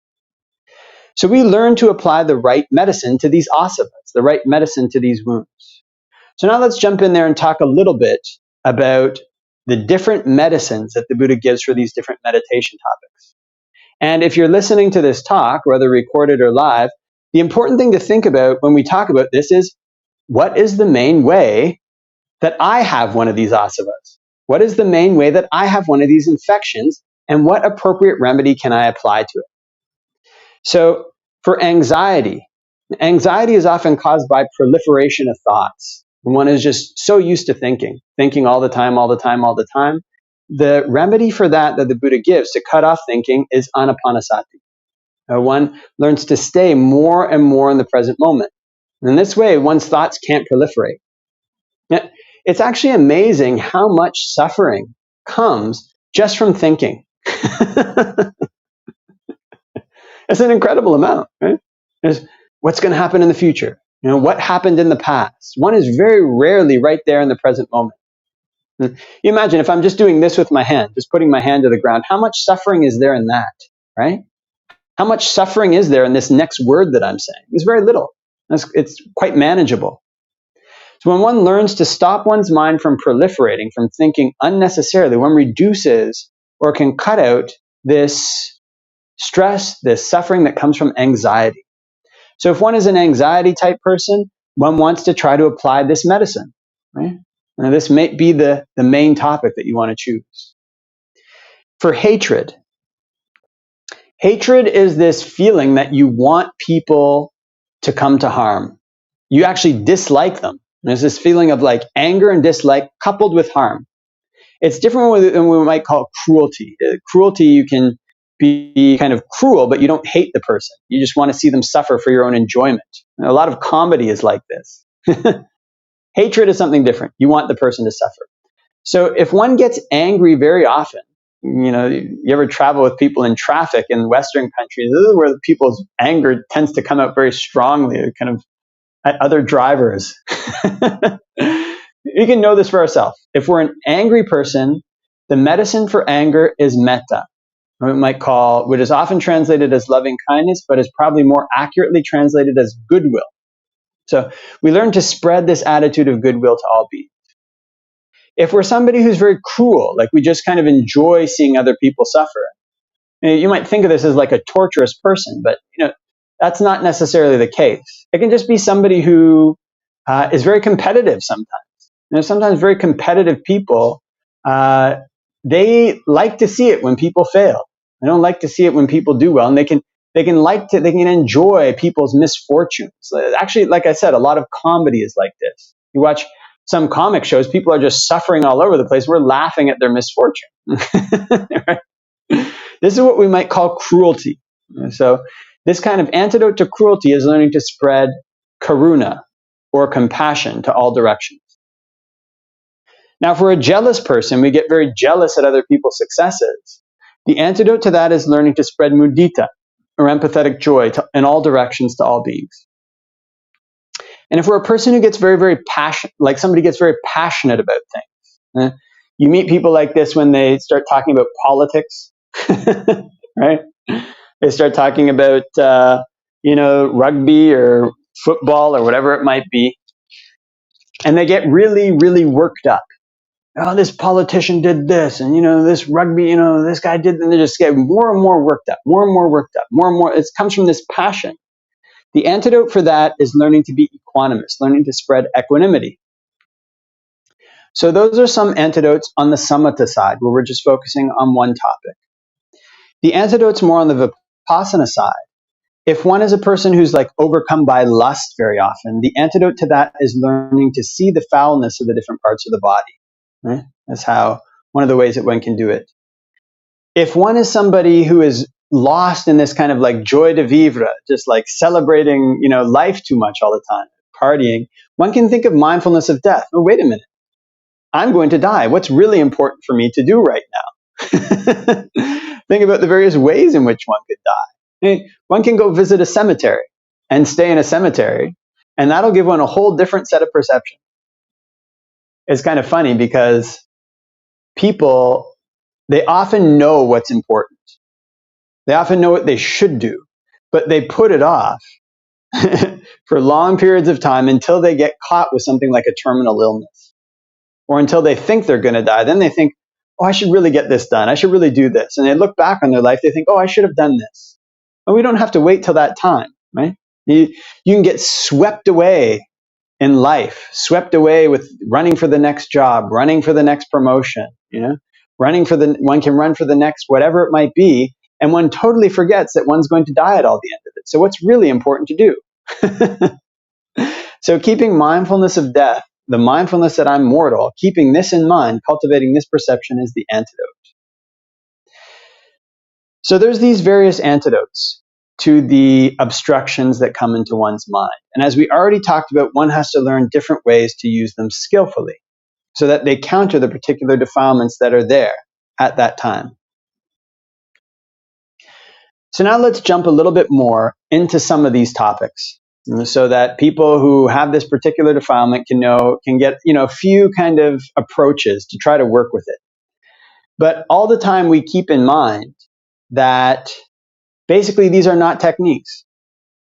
So we learn to apply the right medicine to these asavas, the right medicine to these wounds. So now let's jump in there and talk a little bit about the different medicines that the Buddha gives for these different meditation topics. And if you're listening to this talk, whether recorded or live, the important thing to think about when we talk about this is, what is the main way that I have one of these asavas? What is the main way that I have one of these infections? And what appropriate remedy can I apply to it? So for anxiety, anxiety is often caused by proliferation of thoughts. One is just so used to thinking all the time, all the time, all the time. The remedy for that the Buddha gives to cut off thinking is anapanasati. One learns to stay more and more in the present moment. And in this way, one's thoughts can't proliferate. Now, it's actually amazing how much suffering comes just from thinking. It's an incredible amount, right? There's what's going to happen in the future. What happened in the past. One is very rarely right there in the present moment. You imagine if I'm just doing this with my hand, just putting my hand to the ground, how much suffering is there in that, right? How much suffering is there in this next word that I'm saying? It's very little. It's quite manageable. So when one learns to stop one's mind from proliferating, from thinking unnecessarily, one reduces or can cut out this stress, this suffering that comes from anxiety. So if one is an anxiety type person, one wants to try to apply this medicine, right? Now this may be the main topic that you want to choose. For hatred, hatred is this feeling that you want people to come to harm. You actually dislike them. There's this feeling of like anger and dislike coupled with harm. It's different than what we might call cruelty. Cruelty, you can be kind of cruel, but you don't hate the person. You just want to see them suffer for your own enjoyment. And a lot of comedy is like this. Hatred is something different. You want the person to suffer. So if one gets angry very often, you ever travel with people in traffic in Western countries, this is where people's anger tends to come out very strongly, kind of at other drivers. You can know this for ourselves. If we're an angry person, the medicine for anger is metta, what we might call, which is often translated as loving kindness, but is probably more accurately translated as goodwill. So we learn to spread this attitude of goodwill to all beings. If we're somebody who's very cruel, like we just kind of enjoy seeing other people suffer, you might think of this as like a torturous person, but that's not necessarily the case. It can just be somebody who is very competitive sometimes. Sometimes very competitive people, they like to see it when people fail. They don't like to see it when people do well, and they can enjoy people's misfortunes. Actually, like I said, a lot of comedy is like this. You watch some comic shows, people are just suffering all over the place. We're laughing at their misfortune. Right? This is what we might call cruelty. So this kind of antidote to cruelty is learning to spread karuna, or compassion, to all directions. Now, if we're a jealous person, we get very jealous at other people's successes. The antidote to that is learning to spread mudita, or empathetic joy, in all directions to all beings. And if we're a person who gets very, very passionate, like somebody gets very passionate about things, you meet people like this when they start talking about politics, right? They start talking about, rugby or football or whatever it might be, and they get really, really worked up. Oh, this politician did this, and this rugby, this guy did, and they just get more and more worked up, more and more worked up, more and more. It comes from this passion. The antidote for that is learning to be equanimous, learning to spread equanimity. So those are some antidotes on the samatha side, where we're just focusing on one topic. The antidote's more on the vipassana side. If one is a person who's like overcome by lust very often, the antidote to that is learning to see the foulness of the different parts of the body. Right? That's one of the ways that one can do it. If one is somebody who is lost in this kind of like joie de vivre, just like celebrating, life too much all the time, partying, one can think of mindfulness of death. Oh, wait a minute. I'm going to die. What's really important for me to do right now? Think about the various ways in which one could die. One can go visit a cemetery and stay in a cemetery, and that'll give one a whole different set of perception. It's kind of funny because people, they often know what's important. They often know what they should do, but they put it off for long periods of time until they get caught with something like a terminal illness, or until they think they're going to die. Then they think, oh, I should really get this done. I should really do this. And they look back on their life, they think, oh, I should have done this. And we don't have to wait till that time, right? You can get swept away in life, swept away with running for the next job, running for the next promotion, one can run for the next whatever it might be, and one totally forgets that one's going to die at all the end of it. So what's really important to do? So keeping mindfulness of death, the mindfulness that I'm mortal, keeping this in mind, cultivating this perception is the antidote. So there's these various antidotes to the obstructions that come into one's mind. And as we already talked about, one has to learn different ways to use them skillfully so that they counter the particular defilements that are there at that time. So now let's jump a little bit more into some of these topics so that people who have this particular defilement can get a few kind of approaches to try to work with it. But all the time we keep in mind that basically these are not techniques.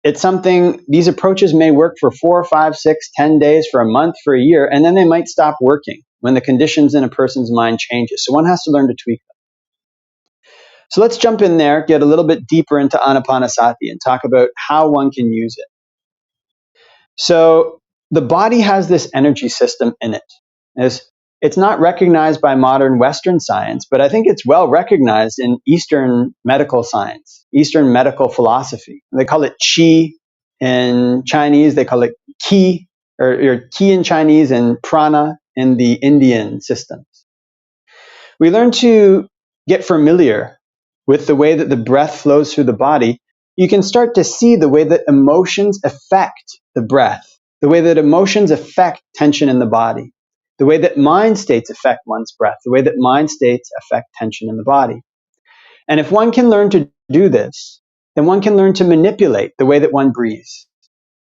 It's something, these approaches may work for 4, 5, 6, 10 days, for a month, for a year, and then they might stop working when the conditions in a person's mind changes. So one has to learn to tweak them. So let's jump in there, get a little bit deeper into Anapanasati and talk about how one can use it. So the body has this energy system in it. It's not recognized by modern Western science, but I think it's well recognized in Eastern medical science, Eastern medical philosophy. They call it qi in Chinese, they call it ki, or ki in Chinese, and prana in the Indian systems. We learn to get familiar with the way that the breath flows through the body. You can start to see the way that emotions affect the breath, the way that emotions affect tension in the body, the way that mind states affect one's breath, the way that mind states affect tension in the body. And if one can learn to do this, then one can learn to manipulate the way that one breathes.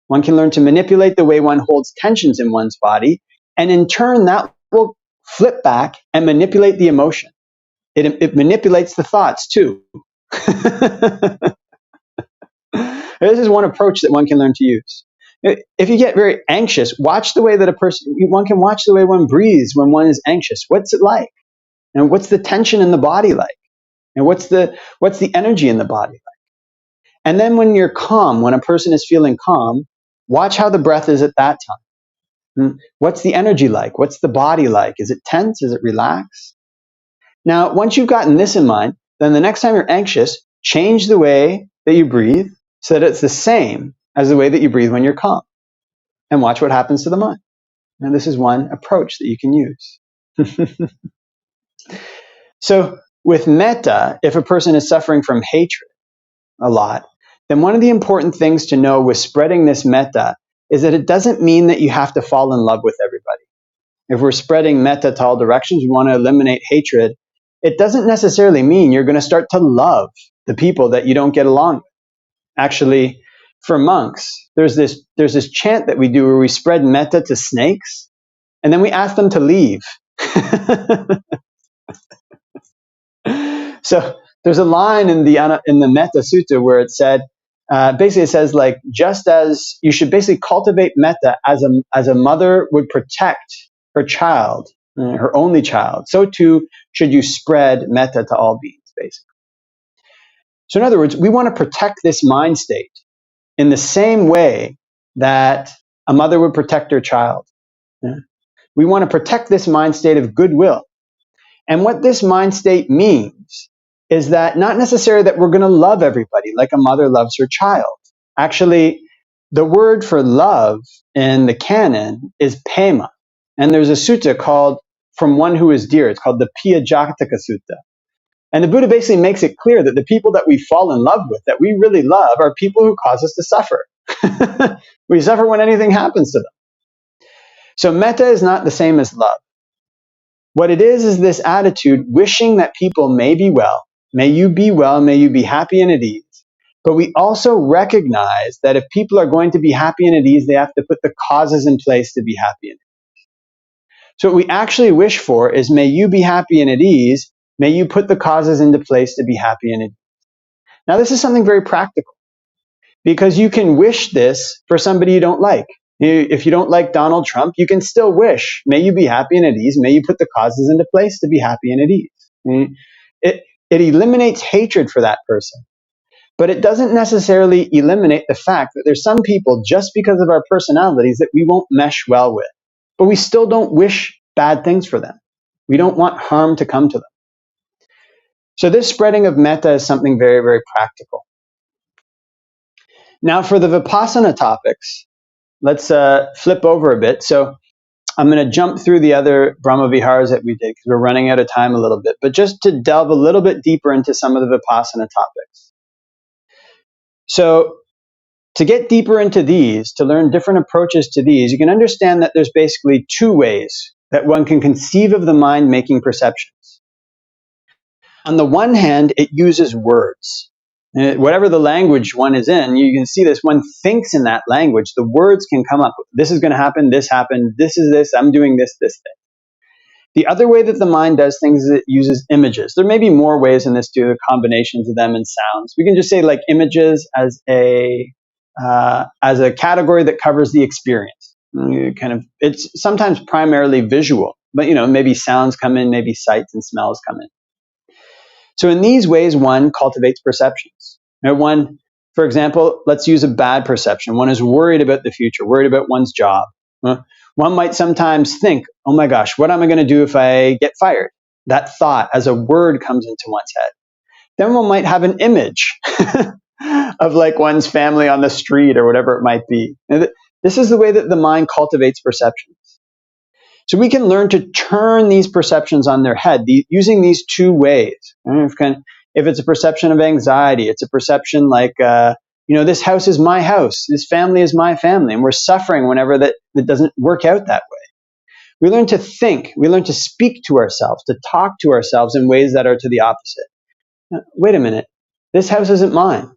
One can learn to manipulate the way one holds tensions in one's body, and in turn that will flip back and manipulate the emotion. It manipulates the thoughts too. This is one approach that one can learn to use. If you get very anxious, watch the way that one can watch the way one breathes when one is anxious. What's it like? And what's the tension in the body like? And what's the energy in the body like? And then when you're calm, when a person is feeling calm, watch how the breath is at that time. What's the energy like? What's the body like? Is it tense? Is it relaxed? Now, once you've gotten this in mind, then the next time you're anxious, change the way that you breathe so that it's the same as the way that you breathe when you're calm. And watch what happens to the mind. Now, this is one approach that you can use. So, with metta, if a person is suffering from hatred a lot, then one of the important things to know with spreading this metta is that it doesn't mean that you have to fall in love with everybody. If we're spreading metta to all directions, we want to eliminate hatred, it doesn't necessarily mean you're going to start to love the people that you don't get along with. Actually, for monks, there's this chant that we do where we spread metta to snakes, and then we ask them to leave. So there's a line in the Metta Sutta where it said, basically it says, like, just as you should basically cultivate metta as a mother would protect her child, her only child, so too should you spread metta to all beings, basically. So in other words, we want to protect this mind state in the same way that a mother would protect her child. Yeah? We want to protect this mind state of goodwill. And what this mind state means is that not necessarily that we're going to love everybody like a mother loves her child. Actually, the word for love in the canon is pema. And there's a sutta called From One Who Is Dear. It's called the Piyajataka Sutta. And the Buddha basically makes it clear that the people that we fall in love with, that we really love, are people who cause us to suffer. We suffer when anything happens to them. So metta is not the same as love. What it is this attitude wishing that people may be well. May you be well, may you be happy and at ease. But we also recognize that if people are going to be happy and at ease, they have to put the causes in place to be happy and at ease. So what we actually wish for is, may you be happy and at ease, may you put the causes into place to be happy and at ease. Now this is something very practical, because you can wish this for somebody you don't like. If you don't like Donald Trump, you can still wish, may you be happy and at ease, may you put the causes into place to be happy and at ease. It eliminates hatred for that person. But it doesn't necessarily eliminate the fact that there's some people, just because of our personalities, that we won't mesh well with. But we still don't wish bad things for them. We don't want harm to come to them. So this spreading of metta is something very, very practical. Now for the Vipassana topics, let's flip over a bit. So I'm going to jump through the other Brahma Viharas that we did, because we're running out of time a little bit. But just to delve a little bit deeper into some of the Vipassana topics. So to get deeper into these, to learn different approaches to these, you can understand that there's basically two ways that one can conceive of the mind making perceptions. On the one hand, it uses words. Whatever the language one is in, you can see this, one thinks in that language, the words can come up. This is going to happen, this happened, this is this, I'm doing this, this thing. The other way that the mind does things is it uses images. There may be more ways in this too, combinations of them and sounds. We can just say like images as a category that covers the experience. It's sometimes primarily visual, but maybe sounds come in, maybe sights and smells come in. So in these ways, one cultivates perceptions. One, for example, let's use a bad perception. One is worried about the future, worried about one's job. One might sometimes think, oh my gosh, what am I going to do if I get fired? That thought as a word comes into one's head. Then one might have an image of like one's family on the street or whatever it might be. This is the way that the mind cultivates perceptions. So we can learn to turn these perceptions on their head using these two ways. If it's a perception of anxiety, it's a perception like, this house is my house, this family is my family, and we're suffering whenever that doesn't work out that way. We learn to think, we learn to speak to ourselves, to talk to ourselves in ways that are to the opposite. Wait a minute, this house isn't mine.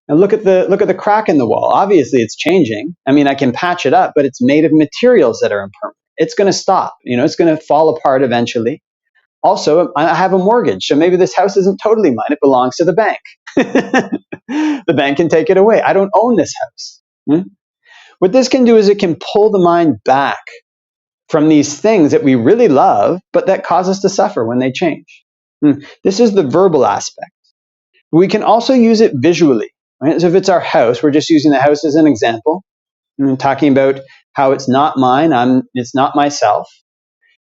And look at the crack in the wall. Obviously it's changing. I mean, I can patch it up, but it's made of materials that are impermanent. It's going to stop. It's going to fall apart eventually. Also, I have a mortgage, so maybe this house isn't totally mine. It belongs to the bank. The bank can take it away. I don't own this house. What this can do is it can pull the mind back from these things that we really love, but that cause us to suffer when they change. This is the verbal aspect. We can also use it visually. Right? So if it's our house, we're just using the house as an example. Talking about how it's not mine, it's not myself.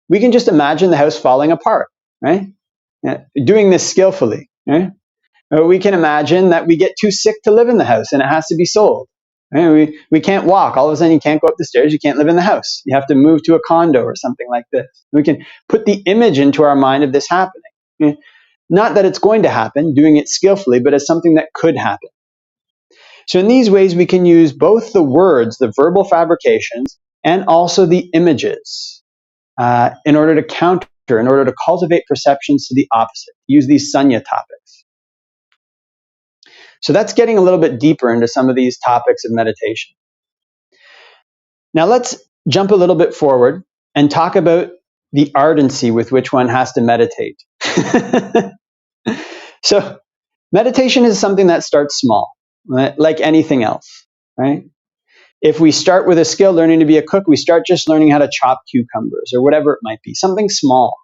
We can just imagine the house falling apart, right? Doing this skillfully, right? We can imagine that we get too sick to live in the house and it has to be sold. Right? We can't walk. All of a sudden you can't go up the stairs, you can't live in the house. You have to move to a condo or something like this. We can put the image into our mind of this happening. Not that it's going to happen, doing it skillfully, but as something that could happen. So in these ways, we can use both the words, the verbal fabrications, and also the images in order to counter, in order to cultivate perceptions to the opposite. Use these sanya topics. So that's getting a little bit deeper into some of these topics of meditation. Now let's jump a little bit forward and talk about the ardency with which one has to meditate. So meditation is something that starts small. Right? Like anything else, right? If we start with a skill, learning to be a cook, we start just learning how to chop cucumbers or whatever it might be, something small.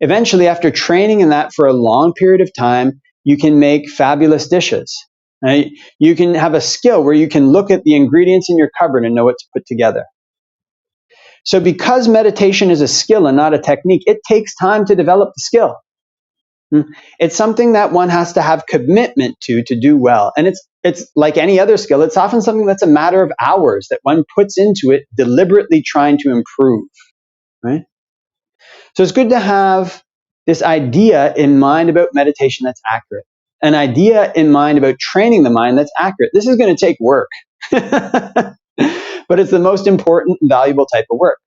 Eventually, after training in that for a long period of time, you can make fabulous dishes. Right? You can have a skill where you can look at the ingredients in your cupboard and know what to put together. So because meditation is a skill and not a technique, it takes time to develop the skill. It's something that one has to have commitment to do well. And it's like any other skill. It's often something that's a matter of hours that one puts into it, deliberately trying to improve. Right? So it's good to have this idea in mind about meditation that's accurate. an idea in mind about training the mind that's accurate. This is going to take work, but it's the most important and valuable type of work.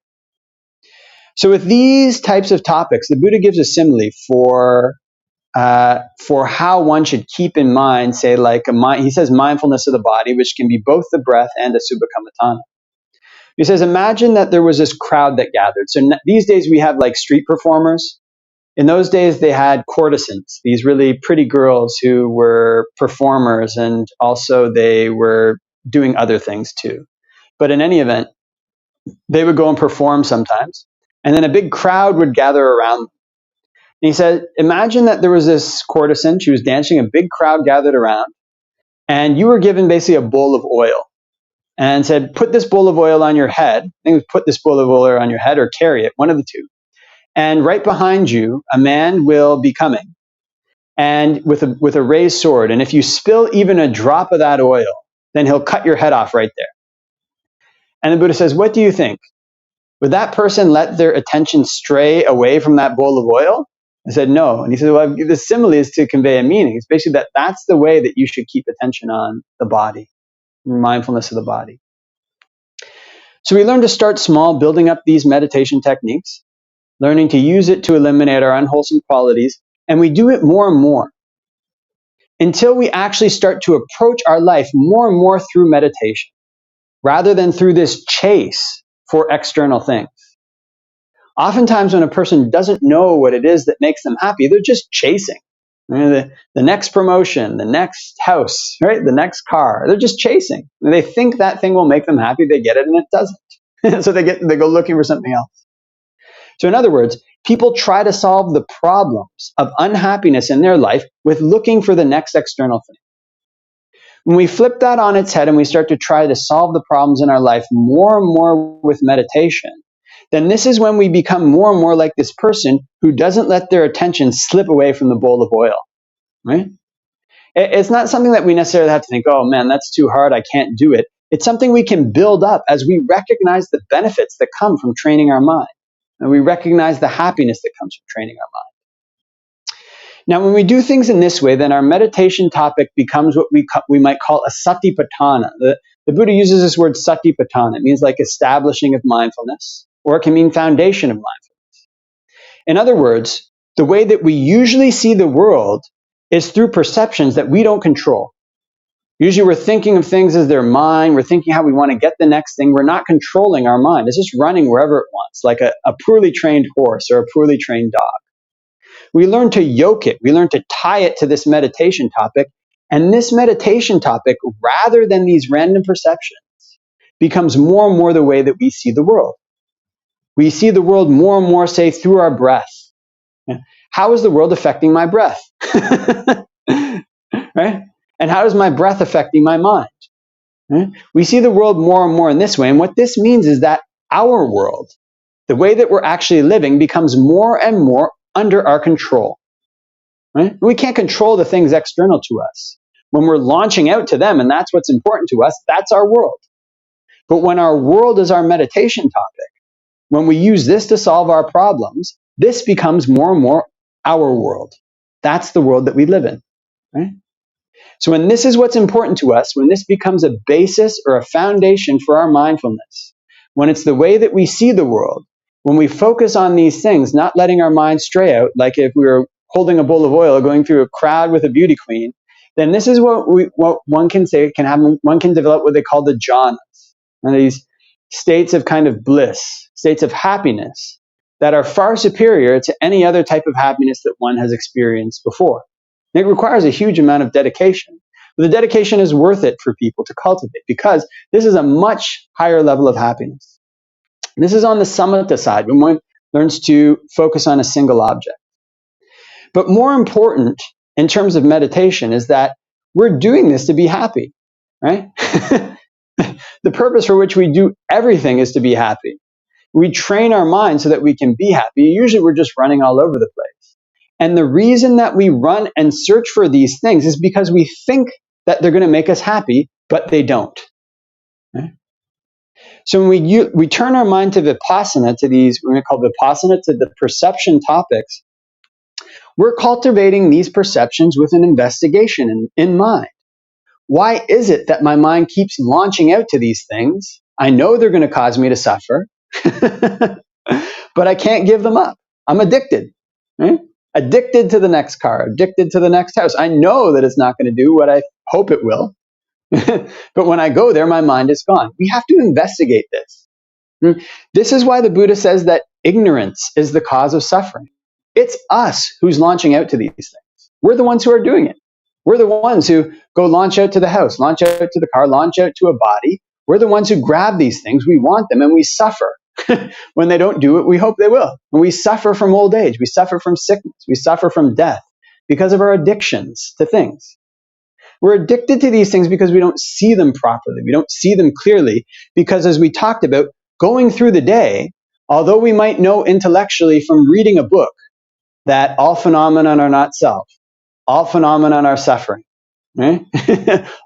So with these types of topics, the Buddha gives a simile for how one should keep in mind, say, like he says mindfulness of the body, which can be both the breath and a subhakamatthana. He says, imagine that there was this crowd that gathered. So these days we have like street performers. In those days they had courtesans, these really pretty girls who were performers, and also they were doing other things too. But in any event, they would go and perform sometimes, and then a big crowd would gather around them. And he said, imagine that there was this courtesan, she was dancing, a big crowd gathered around, and you were given basically a bowl of oil and said, put this bowl of oil on your head. I think it was put this bowl of oil on your head or carry it, one of the two. And right behind you, a man will be coming, and with a raised sword. And if you spill even a drop of that oil, then he'll cut your head off right there. And the Buddha says, what do you think? Would that person let their attention stray away from that bowl of oil? I said, no. And he said, well, the simile is to convey a meaning. It's basically that's the way that you should keep attention on the body, mindfulness of the body. So we learn to start small, building up these meditation techniques, learning to use it to eliminate our unwholesome qualities, and we do it more and more until we actually start to approach our life more and more through meditation, rather than through this chase for external things. Oftentimes when a person doesn't know what it is that makes them happy, they're just chasing. The next promotion, the next house, right? The next car. They're just chasing. They think that thing will make them happy. They get it and it doesn't. So they go looking for something else. So in other words, people try to solve the problems of unhappiness in their life with looking for the next external thing. When we flip that on its head and we start to try to solve the problems in our life more and more with meditation, then this is when we become more and more like this person who doesn't let their attention slip away from the bowl of oil, right? It's not something that we necessarily have to think, oh man, that's too hard, I can't do it. It's something we can build up as we recognize the benefits that come from training our mind. And we recognize the happiness that comes from training our mind. Now, when we do things in this way, then our meditation topic becomes what we might call a satipatthana. The Buddha uses this word satipatthana. It means like establishing of mindfulness, or it can mean foundation of mindfulness. In other words, the way that we usually see the world is through perceptions that we don't control. Usually we're thinking of things as their mind. We're thinking how we want to get the next thing. We're not controlling our mind. It's just running wherever it wants, like a poorly trained horse or a poorly trained dog. We learn to yoke it. We learn to tie it to this meditation topic. And this meditation topic, rather than these random perceptions, becomes more and more the way that we see the world. We see the world more and more, say, through our breath. How is the world affecting my breath? Right? And how is my breath affecting my mind? Right? We see the world more and more in this way. And what this means is that our world, the way that we're actually living, becomes more and more under our control. Right? We can't control the things external to us. When we're launching out to them, and that's what's important to us, that's our world. But when our world is our meditation topic, when we use this to solve our problems, this becomes more and more our world. That's the world that we live in. Right? So when this is what's important to us, when this becomes a basis or a foundation for our mindfulness, when it's the way that we see the world, when we focus on these things, not letting our mind stray out, like if we were holding a bowl of oil going through a crowd with a beauty queen, then this is what one can say can happen. One can develop what they call the jhanas, and these states of kind of bliss, states of happiness that are far superior to any other type of happiness that one has experienced before. It requires a huge amount of dedication. But the dedication is worth it for people to cultivate because this is a much higher level of happiness. This is on the samatha side, when one learns to focus on a single object. But more important in terms of meditation is that we're doing this to be happy, right? The purpose for which we do everything is to be happy. We train our mind so that we can be happy. Usually we're just running all over the place. And the reason that we run and search for these things is because we think that they're going to make us happy, but they don't. Okay? So when we turn our mind to vipassana, to these, we're going to call vipassana, to the perception topics, We're cultivating these perceptions with an investigation in mind. Why is it that my mind keeps launching out to these things? I know they're going to cause me to suffer, but I can't give them up. I'm addicted. Right? Addicted to the next car, addicted to the next house. I know that it's not going to do what I hope it will. But when I go there, my mind is gone. We have to investigate this. This is why the Buddha says that ignorance is the cause of suffering. It's us who's launching out to these things. We're the ones who are doing it. We're the ones who go launch out to the house, launch out to the car, launch out to a body. We're the ones who grab these things. We want them and we suffer. When they don't do what we hope they will. And we suffer from old age. We suffer from sickness. We suffer from death because of our addictions to things. We're addicted to these things because we don't see them properly. We don't see them clearly because, as we talked about, going through the day, although we might know intellectually from reading a book that all phenomena are not self, all phenomena are suffering, right?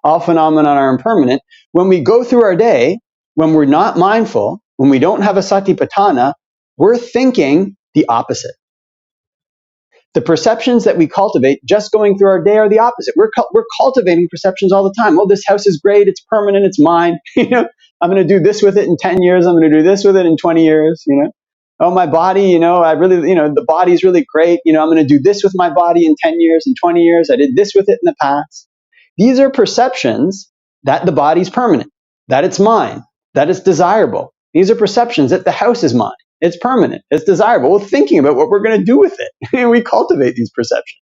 All phenomena are impermanent, when we go through our day, when we're not mindful, when we don't have a satipatthana, we're thinking the opposite. The perceptions that we cultivate just going through our day are the opposite. We're cultivating perceptions all the time. Oh, this house is great. It's permanent. It's mine. I'm going to do this with it in 10 years. I'm going to do this with it in 20 years. Oh, my body, I really, the body's really great. I'm going to do this with my body in 10 years and 20 years. I did this with it in the past. These are perceptions that the body's permanent, that it's mine, that it's desirable. These are perceptions that the house is mine. It's permanent. It's desirable. We're thinking about what we're going to do with it. We cultivate these perceptions.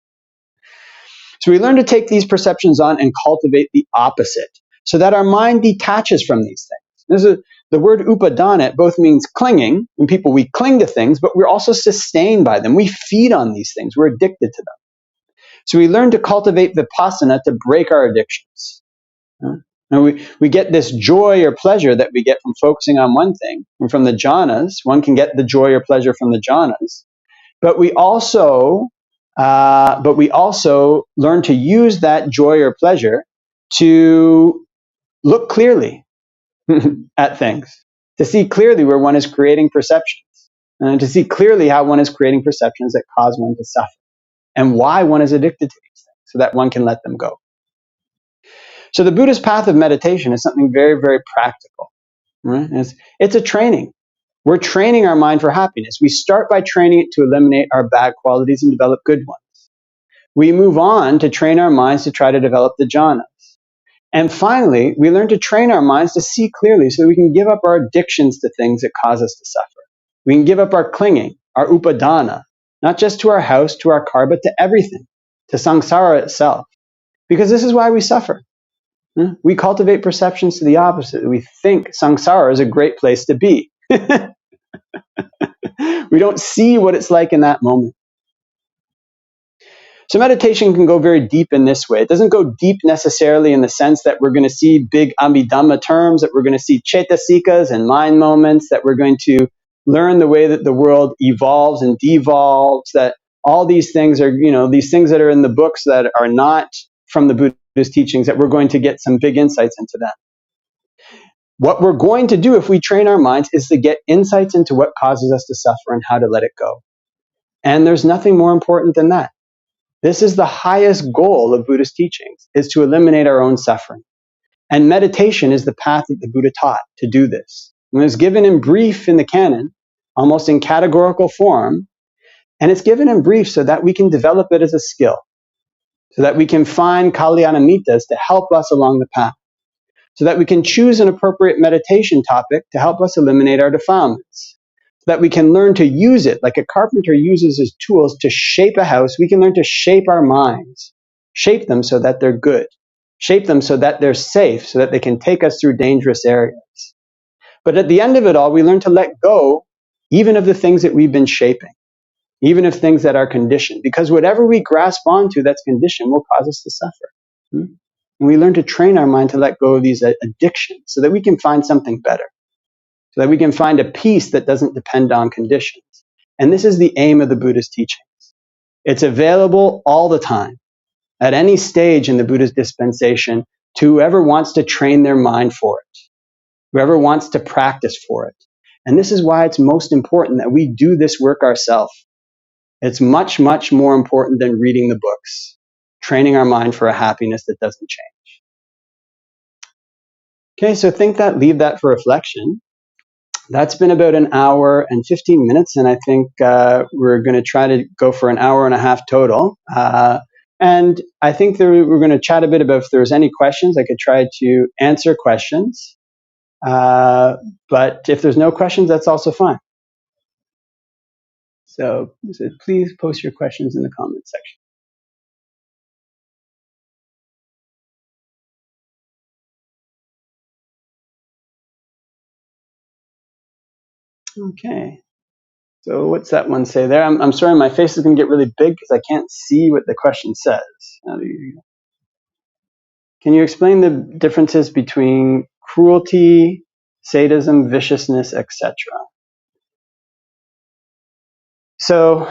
So we learn to take these perceptions on and cultivate the opposite so that our mind detaches from these things. The word upadana, it both means clinging, and we cling to things, but we're also sustained by them. We feed on these things. We're addicted to them. So we learn to cultivate vipassana to break our addictions. And we get this joy or pleasure that we get from focusing on one thing. And from the jhanas, one can get the joy or pleasure from the jhanas. But we also learn to use that joy or pleasure to look clearly at things, to see clearly where one is creating perceptions, and to see clearly how one is creating perceptions that cause one to suffer, and why one is addicted to these things, so that one can let them go. So the Buddhist path of meditation is something very, very practical. Right? It's a training. We're training our mind for happiness. We start by training it to eliminate our bad qualities and develop good ones. We move on to train our minds to try to develop the jhanas. And finally, we learn to train our minds to see clearly so that we can give up our addictions to things that cause us to suffer. We can give up our clinging, our upadana, not just to our house, to our car, but to everything, to samsara itself. Because this is why we suffer. We cultivate perceptions to the opposite. We think samsara is a great place to be. We don't see what it's like in that moment. So meditation can go very deep in this way. It doesn't go deep necessarily in the sense that we're going to see big Abhidhamma terms, that we're going to see cetasikas and mind moments, that we're going to learn the way that the world evolves and devolves, that all these things are, these things that are in the books that are not from the Buddhist teachings, that we're going to get some big insights into them. What we're going to do if we train our minds is to get insights into what causes us to suffer and how to let it go. And there's nothing more important than that. This is the highest goal of Buddhist teachings, is to eliminate our own suffering. And meditation is the path that the Buddha taught to do this. And it's given in brief in the canon, almost in categorical form, and it's given in brief so that we can develop it as a skill, so that we can find kalyanamitas to help us along the path, so that we can choose an appropriate meditation topic to help us eliminate our defilements, so that we can learn to use it like a carpenter uses his tools to shape a house. We can learn to shape our minds, shape them so that they're good, shape them so that they're safe, so that they can take us through dangerous areas. But at the end of it all, we learn to let go even of the things that we've been shaping, even of things that are conditioned, because whatever we grasp onto that's conditioned will cause us to suffer. And we learn to train our mind to let go of these addictions so that we can find something better, so that we can find a peace that doesn't depend on conditions. And this is the aim of the Buddhist teachings. It's available all the time, at any stage in the Buddhist dispensation, to whoever wants to train their mind for it, whoever wants to practice for it. And this is why it's most important that we do this work ourselves. It's much, much more important than reading the books, training our mind for a happiness that doesn't change. Okay, so leave that for reflection. That's been about an hour and 15 minutes, and I think we're going to try to go for an hour and a half total. And I think we're going to chat a bit about if there's any questions. I could try to answer questions. But if there's no questions, that's also fine. So please post your questions in the comments section. Okay. So what's that one say there? I'm sorry, my face is going to get really big because I can't see what the question says. Can you explain the differences between cruelty, sadism, viciousness, etc.? So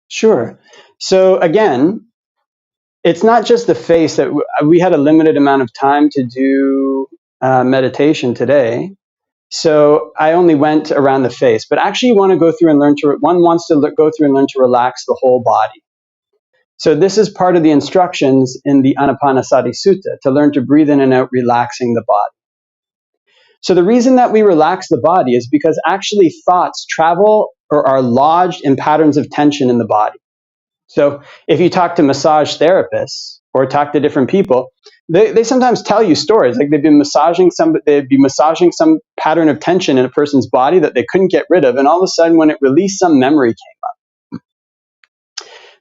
sure. So again, it's not just the face that we had a limited amount of time to do meditation today. So I only went around the face, but actually you want to go through and one wants to go through and learn to relax the whole body. So this is part of the instructions in the Anapanasati Sutta, to learn to breathe in and out, relaxing the body. So the reason that we relax the body is because actually thoughts travel or are lodged in patterns of tension in the body. So if you talk to massage therapists or talk to different people, they sometimes tell you stories, like they'd be massaging some pattern of tension in a person's body that they couldn't get rid of, and all of a sudden when it released, some memory came up.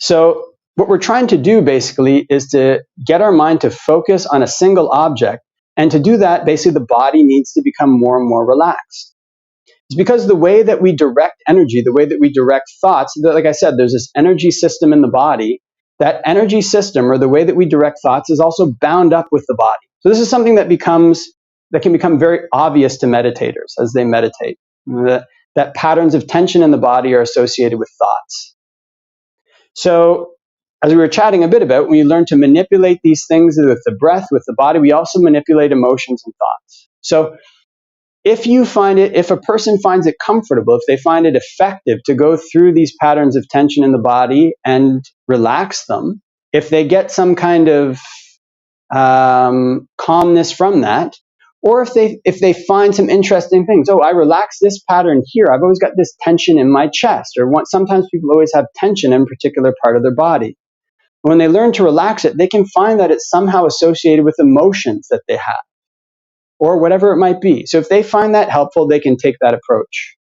So what we're trying to do basically is to get our mind to focus on a single object, and to do that, basically the body needs to become more and more relaxed. It's because the way that we direct energy, the way that we direct thoughts, like I said, there's this energy system in the body. That energy system, or the way that we direct thoughts, is also bound up with the body. So this is something that can become very obvious to meditators as they meditate. That patterns of tension in the body are associated with thoughts. So as we were chatting a bit about, when we learn to manipulate these things with the breath, with the body, we also manipulate emotions and thoughts. So if a person finds it comfortable, if they find it effective to go through these patterns of tension in the body and relax them, if they get some kind of calmness from that, or if they find some interesting things, I relax this pattern here, I've always got this tension in my chest, or sometimes people always have tension in a particular part of their body. When they learn to relax it, they can find that it's somehow associated with emotions that they have, or whatever it might be. So if they find that helpful, they can take that approach.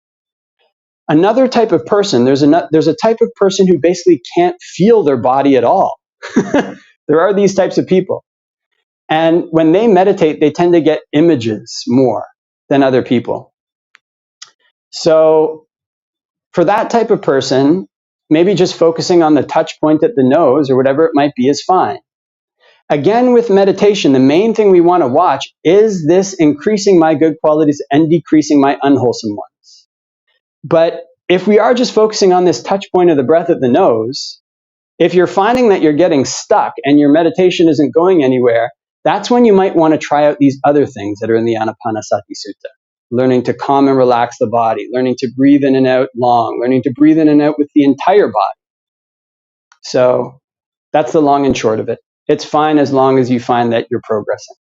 Another type of person, there's a type of person who basically can't feel their body at all. There are these types of people. And when they meditate, they tend to get images more than other people. So for that type of person, maybe just focusing on the touch point at the nose or whatever it might be is fine. Again, with meditation, the main thing we want to watch is this increasing my good qualities and decreasing my unwholesome ones. But if we are just focusing on this touch point of the breath at the nose, if you're finding that you're getting stuck and your meditation isn't going anywhere, that's when you might want to try out these other things that are in the Anapanasati Sutta. Learning to calm and relax the body, learning to breathe in and out long, learning to breathe in and out with the entire body. So that's the long and short of it. It's fine as long as you find that you're progressing.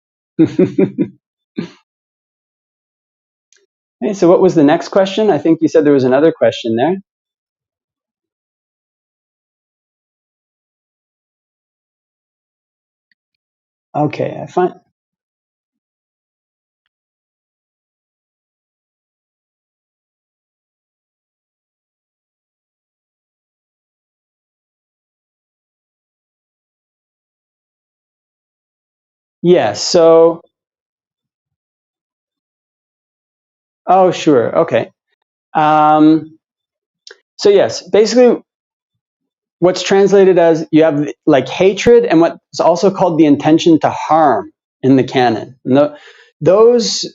Okay, so what was the next question? I think you said there was another question there. Okay, I find. Yes, so. Oh, sure, okay. So yes, basically what's translated as, you have like hatred and what's also called the intention to harm in the canon. And those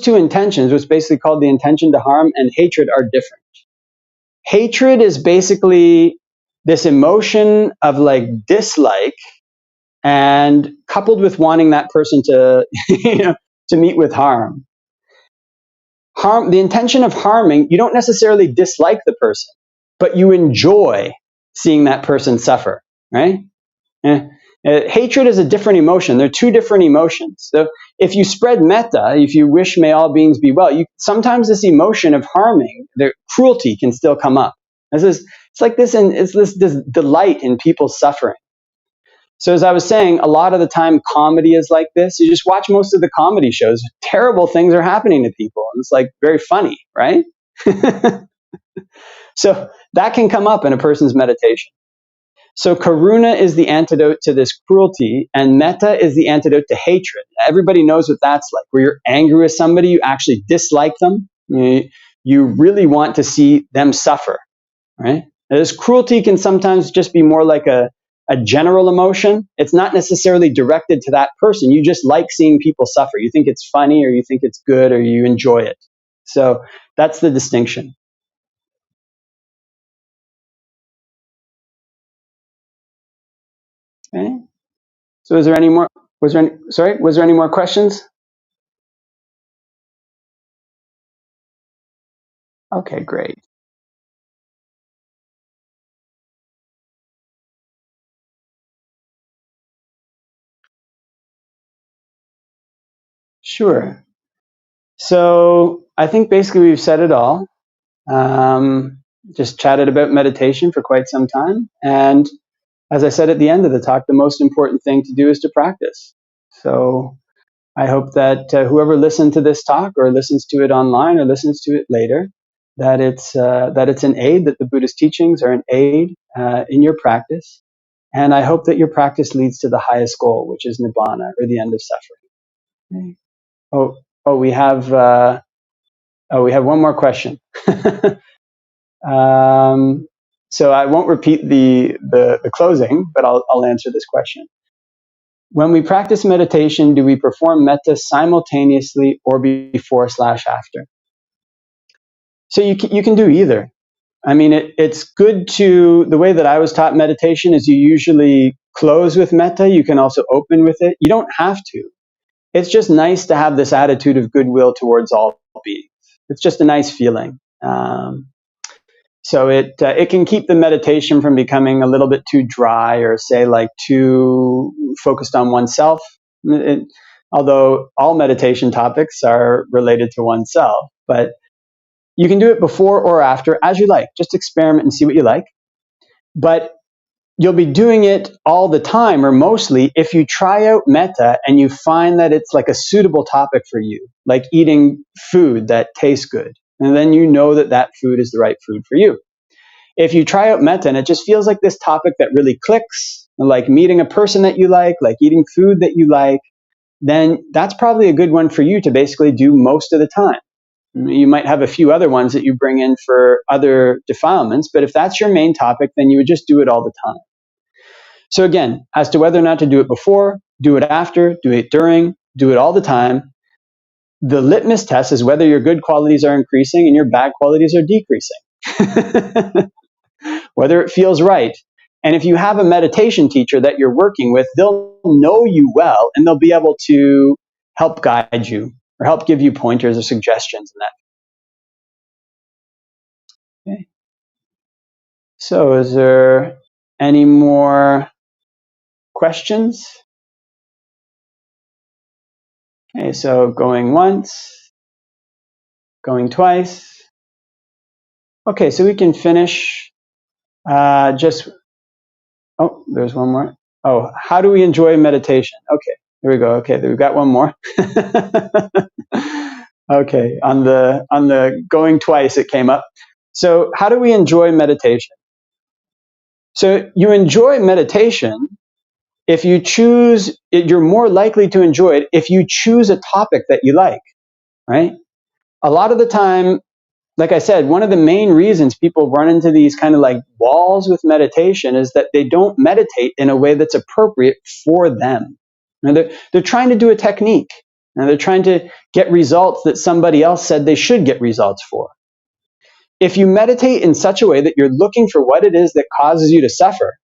two intentions, what's basically called the intention to harm, and hatred, are different. Hatred is basically this emotion of like dislike, and coupled with wanting that person to, to meet with harm. The intention of harming, you don't necessarily dislike the person, but you enjoy seeing that person suffer, right? Hatred is a different emotion. They're two different emotions. So if you spread metta, if you wish may all beings be well, sometimes this emotion of harming, their cruelty, can still come up. It's this delight in people's suffering. So as I was saying, a lot of the time comedy is like this. You just watch most of the comedy shows. Terrible things are happening to people. And it's like very funny, right? So that can come up in a person's meditation. So karuna is the antidote to this cruelty, and metta is the antidote to hatred. Everybody knows what that's like. Where you're angry with somebody, you actually dislike them. You really want to see them suffer, right? Now, this cruelty can sometimes just be more like a general emotion. It's not necessarily directed to that person. You just like seeing people suffer. You think it's funny, or you think it's good, or you enjoy it. So that's the distinction. Okay. So is there any more? Was there any more questions? Okay, great. Sure. So I think basically we've said it all. Just chatted about meditation for quite some time. And as I said at the end of the talk, the most important thing to do is to practice. So I hope that whoever listened to this talk, or listens to it online, or listens to it later, that it's an aid, that the Buddhist teachings are an aid in your practice. And I hope that your practice leads to the highest goal, which is nibbana, or the end of suffering. Okay. We have one more question. So I won't repeat the closing, but I'll answer this question. When we practice meditation, do we perform metta simultaneously or before/after? So you can do either. I mean, it's good to, the way that I was taught meditation is you usually close with metta. You can also open with it. You don't have to. It's just nice to have this attitude of goodwill towards all beings. It's just a nice feeling. So it can keep the meditation from becoming a little bit too dry, or say like too focused on oneself. Although all meditation topics are related to oneself, but you can do it before or after, as you like. Just experiment and see what you like. But you'll be doing it all the time, or mostly, if you try out metta and you find that it's like a suitable topic for you, like eating food that tastes good. And then you know that that food is the right food for you. If you try out metta and it just feels like this topic that really clicks, like meeting a person that you like eating food that you like, then that's probably a good one for you to basically do most of the time. You might have a few other ones that you bring in for other defilements, but if that's your main topic, then you would just do it all the time. So again, as to whether or not to do it before, do it after, do it during, do it all the time, the litmus test is whether your good qualities are increasing and your bad qualities are decreasing. Whether it feels right. And if you have a meditation teacher that you're working with, they'll know you well, and they'll be able to help guide you, or help give you pointers or suggestions in that. Okay. So is there any more questions? Okay, so going once, going twice. Okay, so we can finish there's one more. Oh, how do we enjoy meditation? Okay, here we go. Okay, we've got one more. Okay, on the going twice, it came up. So how do we enjoy meditation? So you enjoy meditation if you choose it. You're more likely to enjoy it if you choose a topic that you like, right? A lot of the time, like I said, one of the main reasons people run into these kind of like walls with meditation is that they don't meditate in a way that's appropriate for them. They're trying to do a technique. They're trying to get results that somebody else said they should get results for. If you meditate in such a way that you're looking for what it is that causes you to suffer,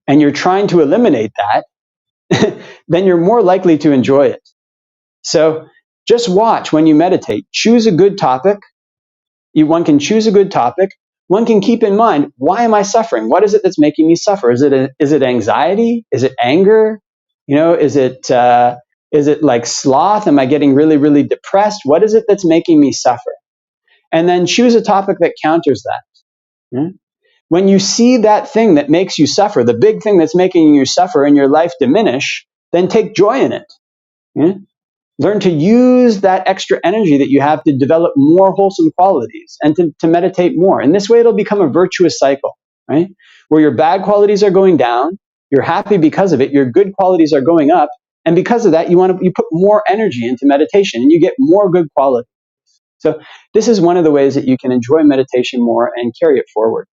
and you're trying to eliminate that, then you're more likely to enjoy it. So just watch when you meditate. Choose a good topic. One can choose a good topic. One can keep in mind, why am I suffering? What is it that's making me suffer? Is it anxiety? Is it anger? Is it like sloth? Am I getting really, really depressed? What is it that's making me suffer? And then choose a topic that counters that. When you see that thing that makes you suffer, the big thing that's making you suffer in your life diminish, then take joy in it. Learn to use that extra energy that you have to develop more wholesome qualities and to meditate more. In this way, it'll become a virtuous cycle, right? Where your bad qualities are going down, you're happy because of it, your good qualities are going up, and because of that, you put more energy into meditation and you get more good quality. So this is one of the ways that you can enjoy meditation more and carry it forward.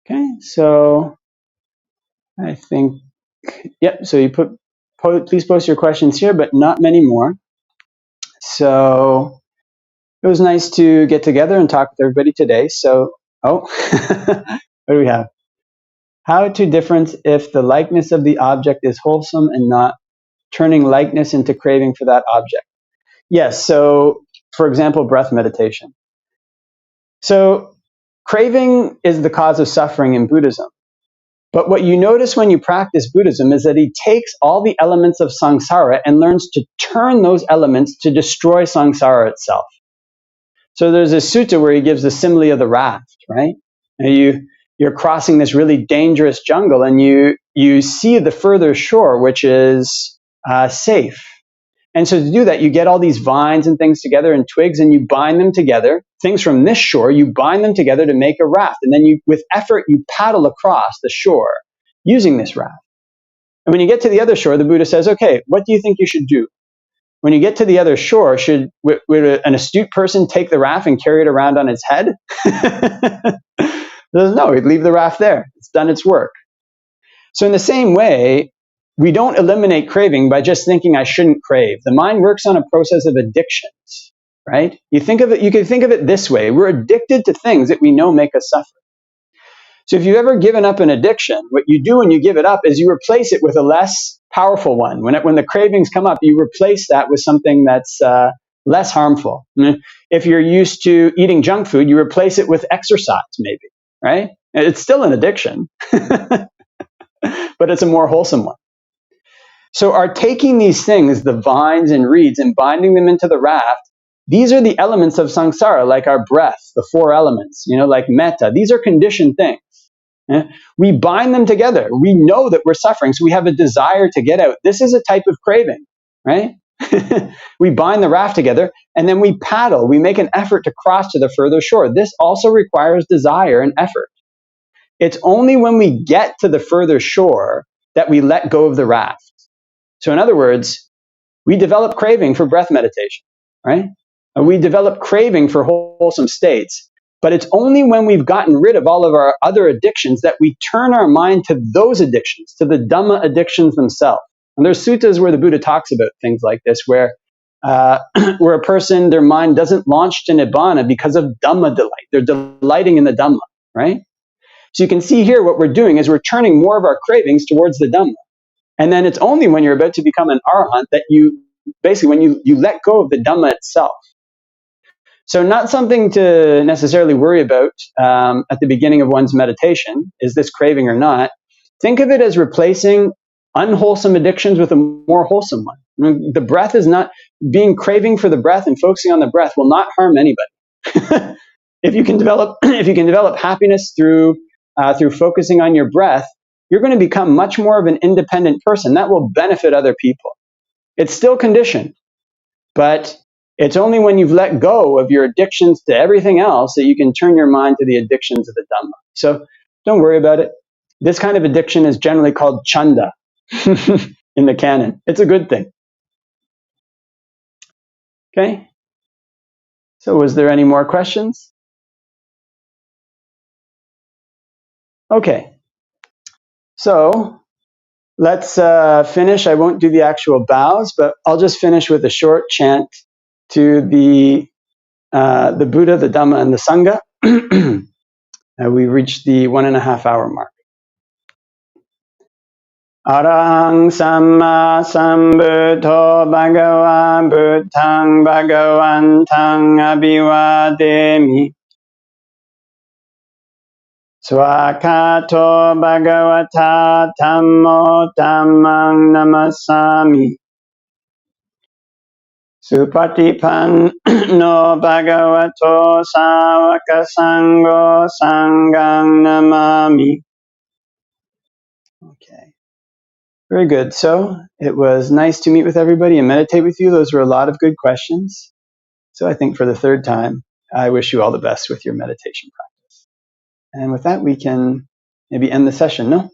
Okay, so I think, yep, so you please post your questions here, but not many more. So it was nice to get together and talk with everybody today. So, what do we have? How to difference if the likeness of the object is wholesome and not, turning likeness into craving for that object. Yes, so for example, breath meditation. So craving is the cause of suffering in Buddhism. But what you notice when you practice Buddhism is that he takes all the elements of samsara and learns to turn those elements to destroy samsara itself. So there's a sutta where he gives the simile of the raft, right? And you're crossing this really dangerous jungle and you see the further shore, which is safe. And so to do that, you get all these vines and things together and twigs and you bind them together. Things from this shore, you bind them together to make a raft. And then with effort, you paddle across the shore using this raft. And when you get to the other shore, the Buddha says, okay, what do you think you should do? When you get to the other shore, would an astute person take the raft and carry it around on its head? No, he'd leave the raft there. It's done its work. So in the same way, we don't eliminate craving by just thinking I shouldn't crave. The mind works on a process of addictions, right? You can think of it this way. We're addicted to things that we know make us suffer. So if you've ever given up an addiction, what you do when you give it up is you replace it with a less powerful one. When the cravings come up, you replace that with something that's less harmful. If you're used to eating junk food, you replace it with exercise, maybe, right? It's still an addiction, but it's a more wholesome one. So our taking these things, the vines and reeds, and binding them into the raft, these are the elements of samsara, like our breath, the 4 elements, like metta. These are conditioned things. We bind them together. We know that we're suffering, so we have a desire to get out. This is a type of craving, right? We bind the raft together, and then we paddle. We make an effort to cross to the further shore. This also requires desire and effort. It's only when we get to the further shore that we let go of the raft. So in other words, we develop craving for breath meditation, right? We develop craving for wholesome states, but it's only when we've gotten rid of all of our other addictions that we turn our mind to those addictions, to the Dhamma addictions themselves. And there's suttas where the Buddha talks about things like this, where a person, their mind doesn't launch to Nibbana because of Dhamma delight. They're delighting in the Dhamma, right? So you can see here what we're doing is we're turning more of our cravings towards the Dhamma. And then it's only when you're about to become an arahant that when you let go of the Dhamma itself. So not something to necessarily worry about at the beginning of one's meditation, is this craving or not. Think of it as replacing unwholesome addictions with a more wholesome one. I mean, the breath is not, craving for the breath and focusing on the breath will not harm anybody. If you can develop happiness through focusing on your breath, you're going to become much more of an independent person. That will benefit other people. It's still conditioned, but it's only when you've let go of your addictions to everything else that you can turn your mind to the addictions of the Dhamma. So don't worry about it. This kind of addiction is generally called chanda in the canon. It's a good thing. Okay, So was there any more questions? Okay. So let's finish. I won't do the actual bows, but I'll just finish with a short chant to the Buddha, the Dhamma, and the Sangha. We reached the 1.5 hour mark. Arahang Samma Sambuddho Bhagavan Buddhaṃ Bhagavantaṃ Abhivademi Swakato Bhagavata Dhammo Dhammang Namasami Supatipanno Bhagavato Sāvaka Sangho Sanghang Namami. Okay. Very good. So it was nice to meet with everybody and meditate with you. Those were a lot of good questions. So I think for the third time, I wish you all the best with your meditation practice. And with that, we can maybe end the session, no?